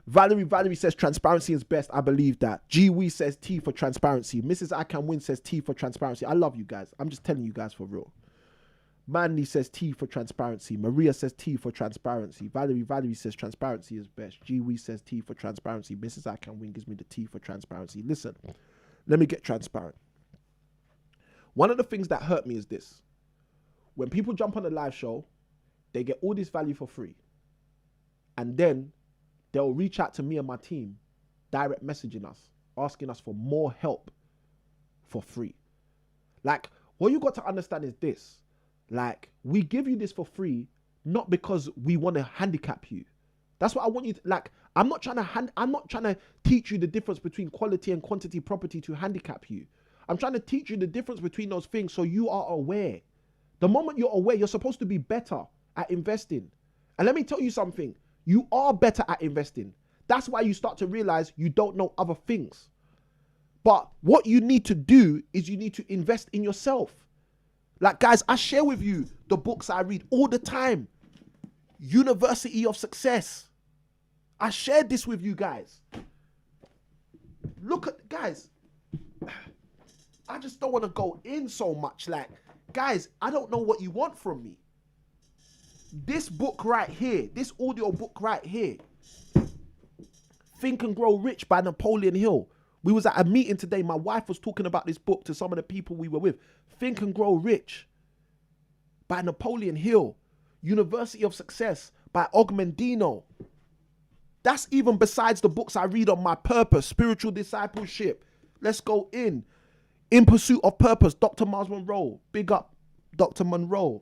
B: Valerie says transparency is best. I believe that. G-Wee says T for transparency. Mrs. ICanWin says T for transparency. I love you guys. I'm just telling you guys for real. Mandy says T for transparency. Maria says T for transparency. Valerie says transparency is best. G-Wee says T for transparency. Mrs. ICanWin gives me the T for transparency. Listen, let me get transparent. One of the things that hurt me is this. When people jump on the live show, they get all this value for free. And then they'll reach out to me and my team, direct messaging us, asking us for more help for free. Like, what you got to understand is this. Like, we give you this for free, not because we want to handicap you. That's what I want you to, like, I'm not trying to teach you the difference between quality and quantity property to handicap you. I'm trying to teach you the difference between those things so you are aware. The moment you're aware, you're supposed to be better at investing. And let me tell you something. You are better at investing. That's why you start to realize you don't know other things. But what you need to do is you need to invest in yourself. Like, guys, I share with you the books I read all the time. University of Success. I shared this with you guys. Look at, guys, I just don't want to go in so much. Like, guys, I don't know what you want from me. This book right here, this audio book right here, Think and Grow Rich by Napoleon Hill. We was at a meeting today. My wife was talking about this book to some of the people we were with. Think and Grow Rich by Napoleon Hill. University of Success by Ogmendino. That's even besides the books I read on my purpose, spiritual discipleship. Let's go in. In Pursuit of Purpose, Dr. Miles Monroe. Big up, Dr. Monroe.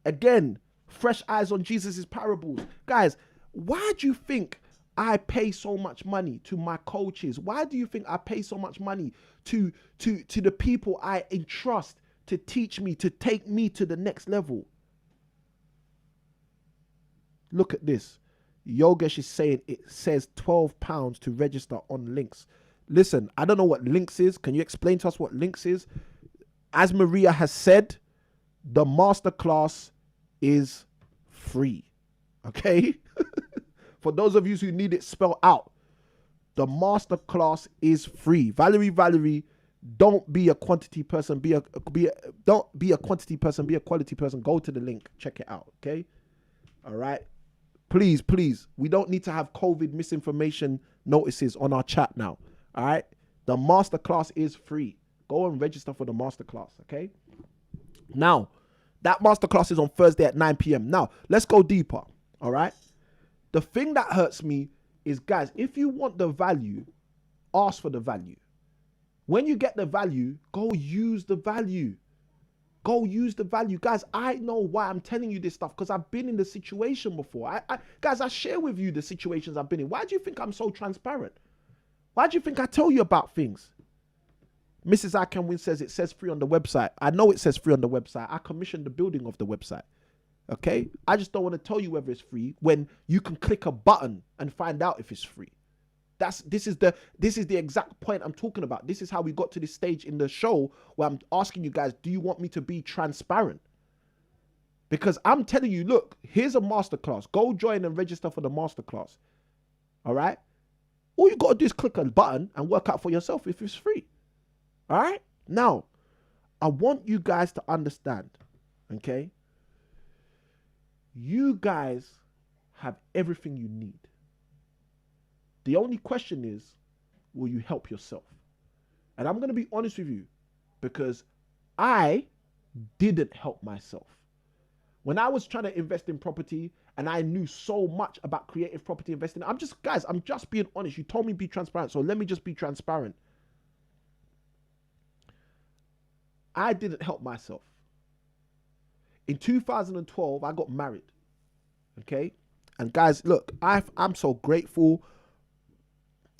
B: Again, Fresh Eyes on Jesus' Parables. Guys, why do you think I pay so much money to my coaches? Why do you think I pay so much money to the people I entrust to teach me, to take me to the next level? Look at this. Yogesh is saying it says £12 to register on Links. Listen, I don't know what Links is. Can you explain to us what Links is? As Maria has said, the masterclass is free. Okay? For those of you who need it spelled out, the masterclass is free. Valerie, don't be a quantity person. Don't be a quantity person. Be a quality person. Go to the link. Check it out. Okay? All right? Please. We don't need to have COVID misinformation notices on our chat now. All right? The masterclass is free. Go and register for the masterclass. Okay? Now, that masterclass is on Thursday at 9 p.m. Now, let's go deeper. All right? The thing that hurts me is, guys, if you want the value, ask for the value. When you get the value, go use the value. Go use the value. Guys, I know why I'm telling you this stuff, because I've been in the situation before. Guys, I share with you the situations I've been in. Why do you think I'm so transparent? Why do you think I tell you about things? Mrs. ICanWin says it says free on the website. I know it says free on the website. I commissioned the building of the website. Okay? I just don't want to tell you whether it's free when you can click a button and find out if it's free. This is the exact point I'm talking about. This is how we got to this stage in the show where I'm asking you guys, do you want me to be transparent? Because I'm telling you, look, here's a masterclass. Go join and register for the masterclass. All right? All you got to do is click a button and work out for yourself if it's free. All right? Now, I want you guys to understand, okay? You guys have everything you need. The only question is, will you help yourself? And I'm going to be honest with you, because I didn't help myself. When I was trying to invest in property and I knew so much about creative property investing, I'm just being honest. You told me be transparent, so let me just be transparent. I didn't help myself. In 2012, I got married. Okay? And guys, look, I'm so grateful.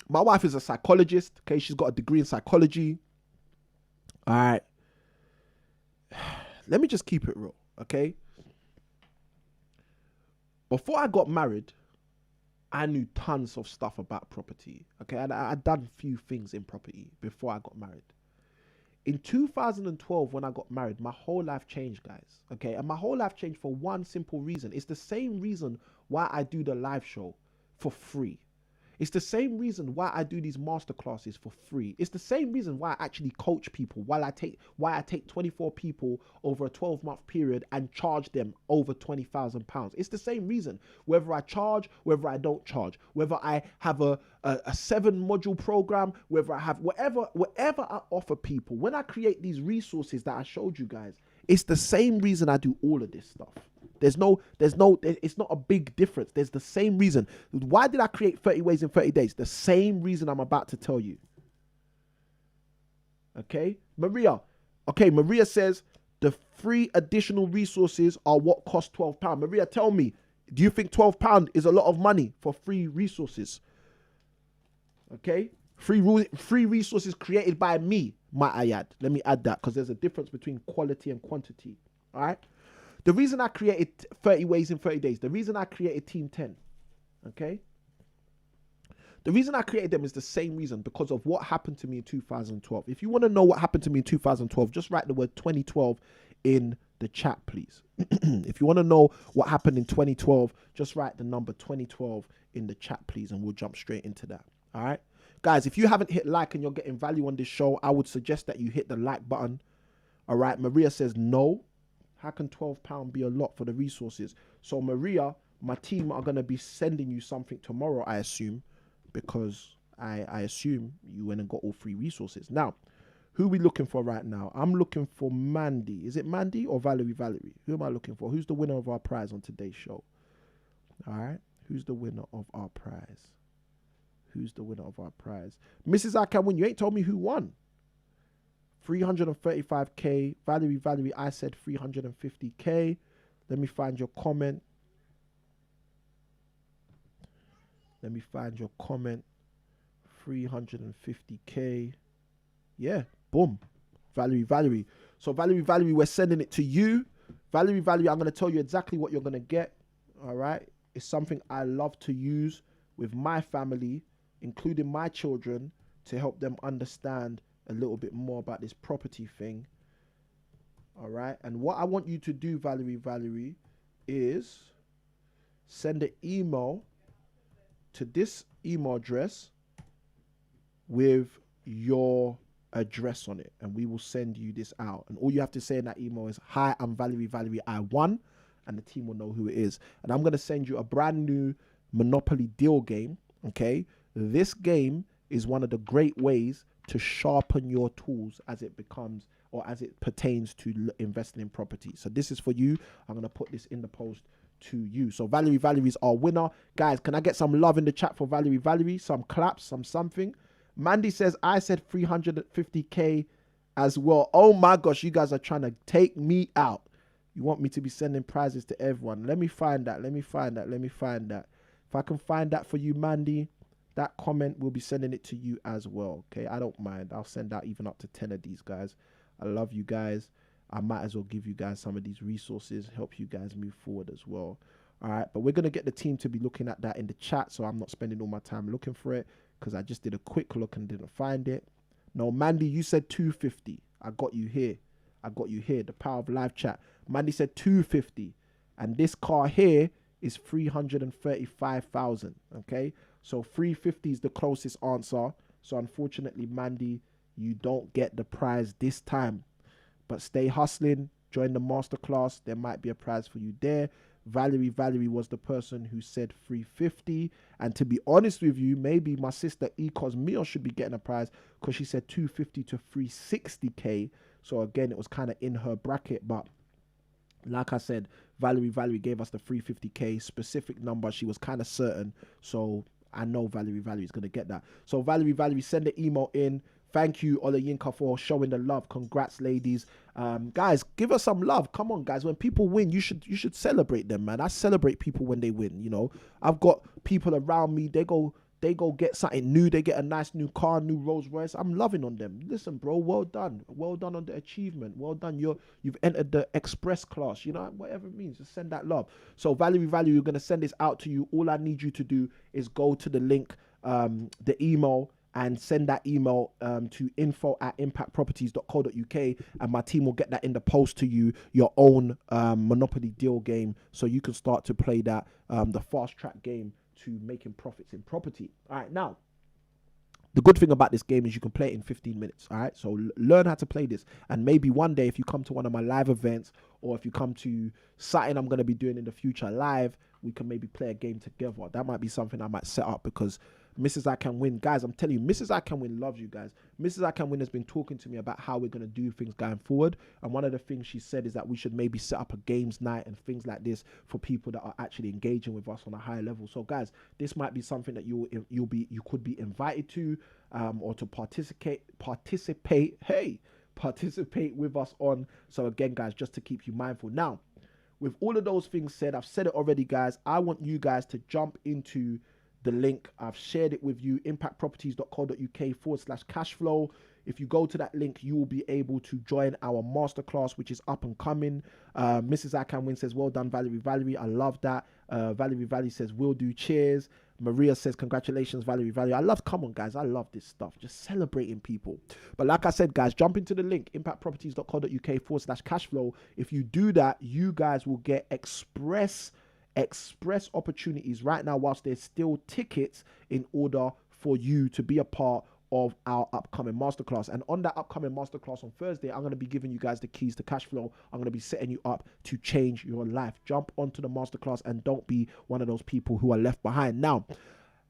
B: My wife is a psychologist. Okay? She's got a degree in psychology. All right. Let me just keep it real. Okay? Before I got married, I knew tons of stuff about property. Okay? And I'd done a few things in property before I got married. In 2012, when I got married, my whole life changed, guys. Okay? And my whole life changed for one simple reason. It's the same reason why I do the live show for free. It's the same reason why I do these masterclasses for free. It's the same reason why I actually coach people, why I take 24 people over a 12-month period and charge them over £20,000. It's the same reason. Whether I charge, whether I don't charge, whether I have a 7-module program, whether I have whatever I offer people. When I create these resources that I showed you guys, it's the same reason I do all of this stuff. It's not a big difference. There's the same reason. Why did I create 30 ways in 30 days? The same reason I'm about to tell you. Okay? Maria. Okay, Maria says the free additional resources are what cost £12. Maria, tell me, do you think £12 is a lot of money for free resources? Okay? Free resources created by me, might I add. Let me add that, because there's a difference between quality and quantity. All right? The reason I created 30 ways in 30 days, the reason I created Team 10, okay? The reason I created them is the same reason, because of what happened to me in 2012. If you want to know what happened to me in 2012, just write the word 2012 in the chat, please. If you want to know what happened in 2012, just write the number 2012 in the chat, please, and we'll jump straight into that. All right? Guys, if you haven't hit like and you're getting value on this show, I would suggest that you hit the like button. All right? Maria says no. How can £12 be a lot for the resources? So Maria, my team are going to be sending you something tomorrow, I assume, because I assume you went and got all 3 resources. Now, who are we looking for right now? I'm looking for Mandy. Is it Mandy or Valerie? Who am I looking for? Who's the winner of our prize on today's show? All right. Who's the winner of our prize? Mrs. ICanWin, you ain't told me who won. 335K. Valerie, I said 350K. Let me find your comment. 350K. Yeah, boom. Valerie. So Valerie, we're sending it to you. Valerie, I'm going to tell you exactly what you're going to get. All right. It's something I love to use with my family, including my children, to help them understand a little bit more about this property thing. All right. And what I want you to do, Valerie, is send an email to this email address with your address on it, and we will send you this out. And all you have to say in that email is, "Hi, I'm Valerie, I won," and the team will know who it is. And I'm going to send you a brand new Monopoly deal game. Okay. This game is one of the great ways to sharpen your tools as it becomes, or as it pertains to investing in property. So this is for you. I'm going to put this in the post to you. So Valerie's our winner. Guys, can I get some love in the chat for Valerie? Some claps, something. Mandy says, I said 350K as well. Oh my gosh, you guys are trying to take me out. You want me to be sending prizes to everyone. Let me find that. If I can find that for you, Mandy, that comment, will be sending it to you as well. Okay, I don't mind. I'll send out even up to 10 of these, guys. I love you guys. I might as well give you guys some of these resources, help you guys move forward as well. All right, but we're going to get the team to be looking at that in the chat, so I'm not spending all my time looking for it, because I just did a quick look and didn't find it. No, Mandy, you said 250. I got you here. The power of live chat. Mandy said 250. And this car here is 335,000. Okay. So 350 is the closest answer. So unfortunately, Mandy, you don't get the prize this time. But stay hustling. Join the masterclass. There might be a prize for you there. Valerie was the person who said 350. And to be honest with you, maybe my sister Ecosmeo should be getting a prize, because she said 250 to 360K. So again, it was kind of in her bracket. But like I said, Valerie gave us the 350K specific number. She was kind of certain. So I know Valerie is going to get that. So Valerie, send the email in. Thank you, Olayinka, for showing the love. Congrats, ladies. Guys, give us some love. Come on, guys. When people win, you should celebrate them, man. I celebrate people when they win. You know, I've got people around me. They go get something new. They get a nice new car, new Rolls Royce. I'm loving on them. Listen, bro, well done. Well done on the achievement. Well done. You've entered the express class. You know, whatever it means, just send that love. So Valerie, we're gonna send this out to you. All I need you to do is go to the link, the email, and send that email to info@impactproperties.co.uk, and my team will get that in the post to you, your own Monopoly deal game, so you can start to play that, the fast track game to making profits in property. All right, now, the good thing about this game is you can play it in 15 minutes. All right, so learn how to play this, and maybe one day if you come to one of my live events, or if you come to something I'm going to be doing in the future live, we can maybe play a game together. That might be something I might set up, because Mrs. ICanWin, guys, I'm telling you, Mrs. ICanWin loves you guys. Mrs. ICanWin has been talking to me about how we're going to do things going forward. And one of the things she said is that we should maybe set up a games night and things like this for people that are actually engaging with us on a higher level. So guys, this might be something that you could be invited to, or to participate with us on. So again, guys, just to keep you mindful. Now, with all of those things said, I've said it already, guys. I want you guys to jump into the link. I've shared it with you, impactproperties.co.uk/cashflow. If you go to that link, you will be able to join our masterclass, which is up and coming. Mrs. ICanWin says, well done, Valerie. I love that. Valerie says, will do. Cheers. Maria says, congratulations, Valerie. Come on, guys. I love this stuff. Just celebrating people. But like I said, guys, jump into the link, impactproperties.co.uk/cashflow. If you do that, you guys will get express opportunities right now whilst there's still tickets, in order for you to be a part of our upcoming masterclass. And on that upcoming masterclass on Thursday, I'm going to be giving you guys the keys to cash flow. I'm going to be setting you up to change your life. Jump onto the masterclass and don't be one of those people who are left behind. Now,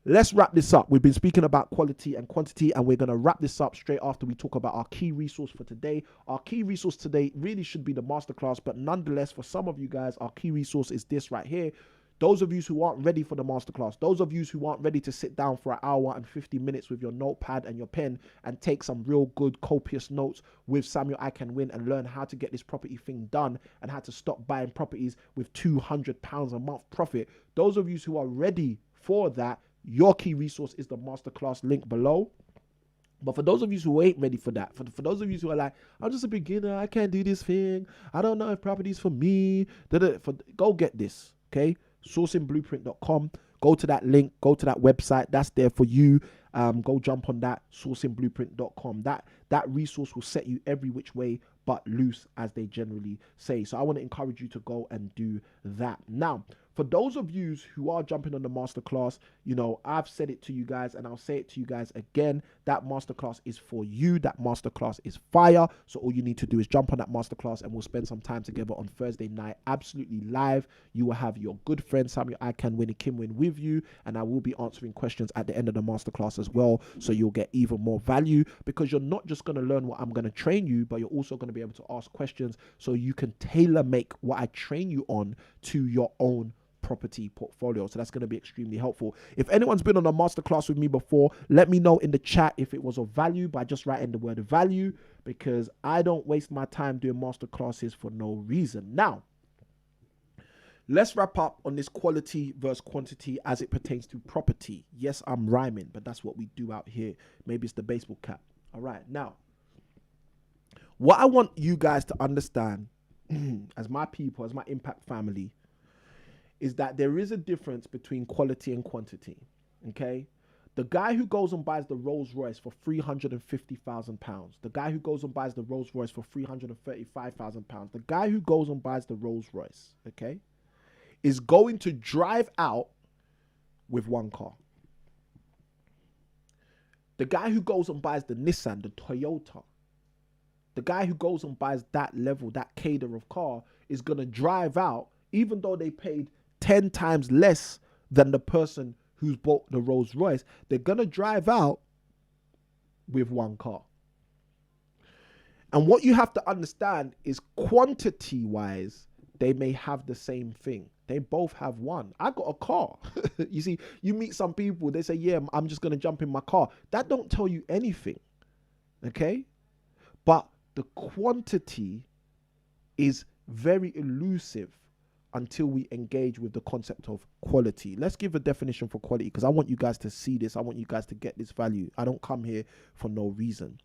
B: let's wrap this up. We've been speaking about quality and quantity, and we're going to wrap this up straight after we talk about our key resource for today. Our key resource today really should be the masterclass, but nonetheless, for some of you guys, our key resource is this right here. Those of you who aren't ready for the masterclass, those of you who aren't ready to sit down for an hour and 50 minutes with your notepad and your pen and take some real good copious notes with Samuel ICanWin and learn how to get this property thing done and how to stop buying properties with £200 a month profit. Those of you who are ready for that, your key resource is the masterclass link below. But for those of you who ain't ready for that, for those of you who are like, I'm just a beginner, I can't do this thing, I don't know if property is for me, go get this, okay? Sourcingblueprint.com. Go to that link, go to that website, that's there for you. Go jump on that, sourcingblueprint.com. That resource will set you every which way but loose, as they generally say. So I want to encourage you to go and do that. Now, for those of you who are jumping on the masterclass, you know, I've said it to you guys and I'll say it to you guys again. That masterclass is for you. That masterclass is fire. So all you need to do is jump on that masterclass and we'll spend some time together on Thursday night, absolutely live. You will have your good friend Samuel ICanWin and ICanWin with you, and I will be answering questions at the end of the masterclass as well. So you'll get even more value, because you're not just going to learn what I'm going to train you, but you're also going to be able to ask questions so you can tailor make what I train you on to your own property portfolio. So that's going to be extremely helpful. If anyone's been on a masterclass with me before, let me know in the chat if it was of value by just writing the word value, because I don't waste my time doing masterclasses for no reason. Now, let's wrap up on this quality versus quantity as it pertains to property. Yes, I'm rhyming, but that's what we do out here. Maybe it's the baseball cap. All right. Now, what I want you guys to understand as my people, as my impact family, is that there is a difference between quality and quantity, okay? The guy who goes and buys the Rolls Royce for £350,000, the guy who goes and buys the Rolls Royce for £335,000, the guy who goes and buys the Rolls Royce, okay, is going to drive out with one car. The guy who goes and buys the Nissan, the Toyota, the guy who goes and buys that level, that cadre of car, is going to drive out, even though they paid 10 times less than the person who's bought the Rolls Royce, they're going to drive out with one car. And what you have to understand is, quantity wise, they may have the same thing. They both have one. I got a car. You see, you meet some people, they say, yeah, I'm just going to jump in my car. That don't tell you anything. Okay? But the quantity is very elusive until we engage with the concept of quality. Let's give a definition for quality, because I want you guys to see this. I want you guys to get this value. I don't come here for no reason.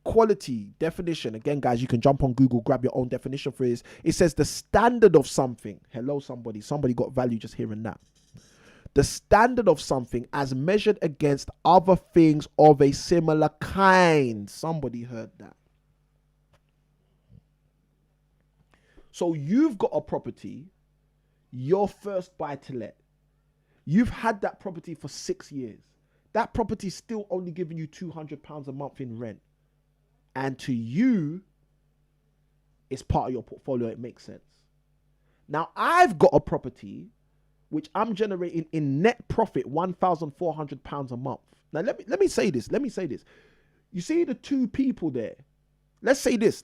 B: Quality definition. Again, guys, you can jump on Google, grab your own definition for this. It says the standard of something. Hello, somebody. Somebody got value just hearing that. The standard of something as measured against other things of a similar kind. Somebody heard that. So you've got a property, your first buy to let. You've had that property for 6 years. That property is still only giving you £200 a month in rent. And to you, it's part of your portfolio. It makes sense. Now, I've got a property which I'm generating in net profit £1,400 a month. Now, let me say this. You see the two people there? Let's say this.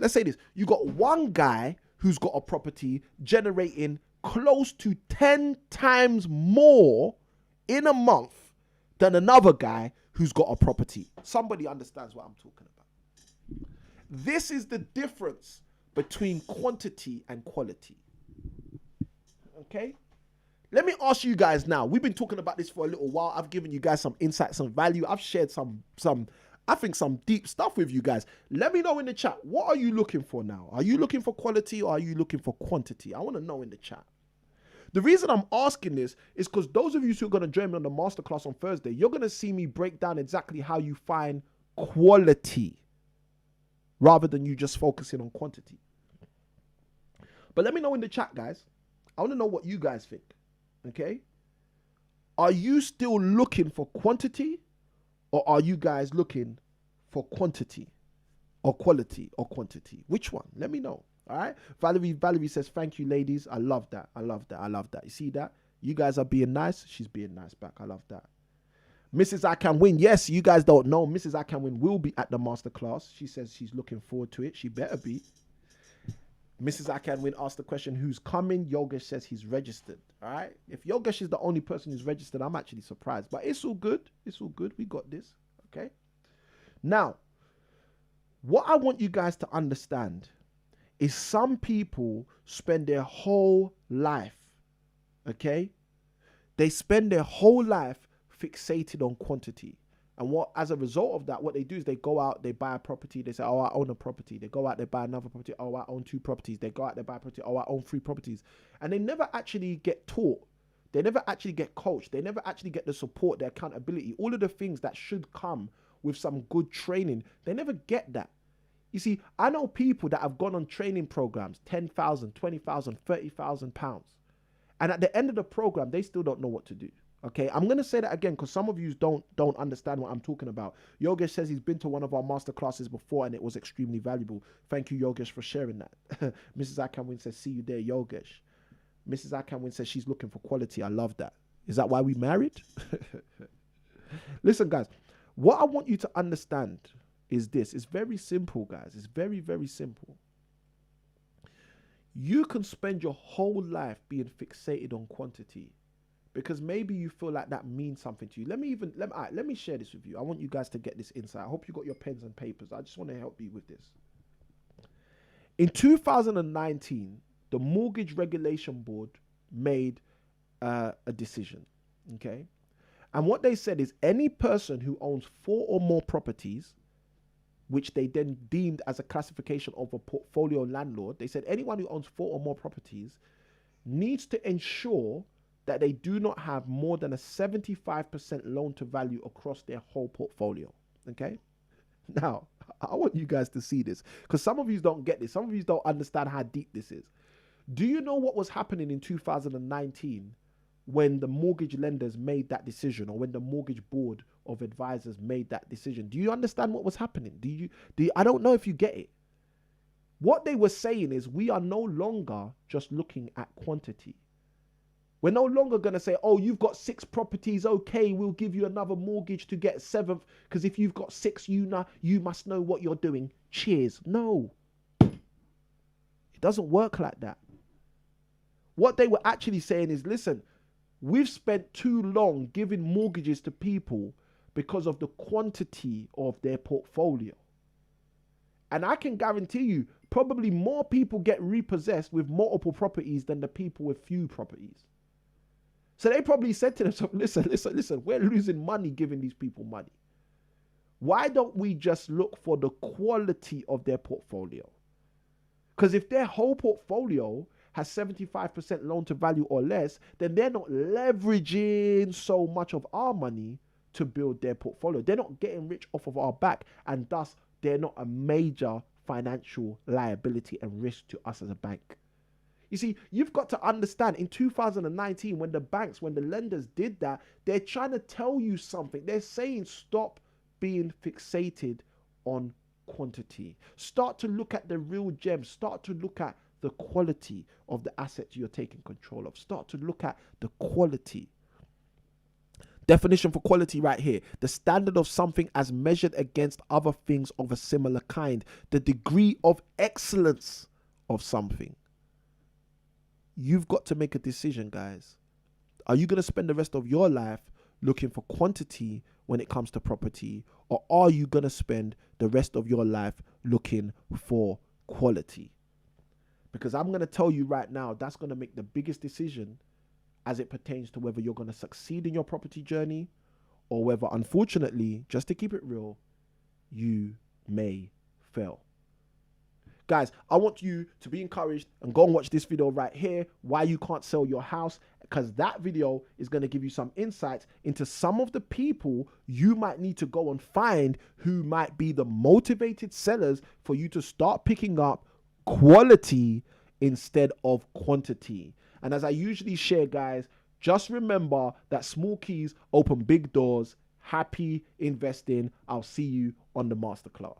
B: You got one guy who's got a property generating close to 10 times more in a month than another guy who's got a property. Somebody understands what I'm talking about. This is the difference between quantity and quality. Okay? Let me ask you guys now. We've been talking about this for a little while. I've given you guys some insight, some value. I've shared some I think some deep stuff with you guys. Let me know in the chat. What are you looking for now? Are you looking for quality or are you looking for quantity? I want to know in the chat. The reason I'm asking this is because those of you who are going to join me on the masterclass on Thursday, you're going to see me break down exactly how you find quality rather than you just focusing on quantity. But let me know in the chat, guys. I want to know what you guys think. Okay? Are you still looking for quantity? Or are you guys looking for quantity or quality or quantity? Which one? Let me know. All right. Valerie says, thank you, ladies. I love that. You see that? You guys are being nice. She's being nice back. I love that. Mrs. ICanWin, yes, you guys don't know. Mrs. ICanWin will be at the masterclass. She says she's looking forward to it. She better be. Mrs. ICanWin asked the question, who's coming? Yogesh says he's registered. All right. If Yogesh is the only person who's registered, I'm actually surprised. But it's all good. It's all good. We got this. Okay. Now, what I want you guys to understand is some people spend their whole life, okay? They spend their whole life fixated on quantity. And what, as a result of that, what they do is they go out, they buy a property, they say, oh, I own a property. They go out, they buy another property, oh, I own 2 properties. They go out, they buy a property, oh, I own 3 properties. And they never actually get taught. They never actually get coached. They never actually get the support, the accountability, all of the things that should come with some good training. They never get that. You see, I know people that have gone on training programs, 10,000, 20,000, 30,000 pounds. And at the end of the program, they still don't know what to do. Okay, I'm going to say that again because some of you don't understand what I'm talking about. Yogesh says he's been to one of our masterclasses before and it was extremely valuable. Thank you, Yogesh, for sharing that. Mrs. ICanWin says, see you there, Yogesh. Mrs. ICanWin says she's looking for quality. I love that. Is that why we married? Listen, guys, what I want you to understand is this. It's very simple, guys. It's very, very simple. You can spend your whole life being fixated on quantity because maybe you feel like that means something to you. Let me share this with you. I want you guys to get this insight. I hope you got your pens and papers. I just want to help you with this. In 2019, the Mortgage Regulation Board made a decision, okay? And what they said is any person who owns 4 or more properties, which they then deemed as a classification of a portfolio landlord, they said anyone who owns 4 or more properties needs to ensure that they do not have more than a 75% loan to value across their whole portfolio, okay? Now, I want you guys to see this because some of you don't get this. Some of you don't understand how deep this is. Do you know what was happening in 2019 when the mortgage lenders made that decision or when the mortgage board of advisors made that decision? Do you understand what was happening? I don't know if you get it. What they were saying is we are no longer just looking at quantity. We're no longer going to say, oh, you've got 6 properties. Okay, we'll give you another mortgage to get 7th because if you've got 6, you must know what you're doing. Cheers. No, it doesn't work like that. What they were actually saying is, listen, we've spent too long giving mortgages to people because of the quantity of their portfolio. And I can guarantee you, probably more people get repossessed with multiple properties than the people with few properties. So they probably said to themselves, listen, we're losing money giving these people money. Why don't we just look for the quality of their portfolio? Because if their whole portfolio has 75% loan to value or less, then they're not leveraging so much of our money to build their portfolio. They're not getting rich off of our back, and thus they're not a major financial liability and risk to us as a bank. You see, you've got to understand in 2019, when the lenders did that, they're trying to tell you something. They're saying stop being fixated on quantity. Start to look at the real gems. Start to look at the quality of the assets you're taking control of. Start to look at the quality. Definition for quality right here. The standard of something as measured against other things of a similar kind. The degree of excellence of something. You've got to make a decision, guys. Are you going to spend the rest of your life looking for quantity when it comes to property? Or are you going to spend the rest of your life looking for quality? Because I'm going to tell you right now, that's going to make the biggest decision as it pertains to whether you're going to succeed in your property journey or whether, unfortunately, just to keep it real, you may fail. Guys, I want you to be encouraged and go and watch this video right here, why you can't sell your house, because that video is going to give you some insights into some of the people you might need to go and find who might be the motivated sellers for you to start picking up quality instead of quantity. And as I usually share, guys, just remember that small keys open big doors. Happy investing. I'll see you on the masterclass.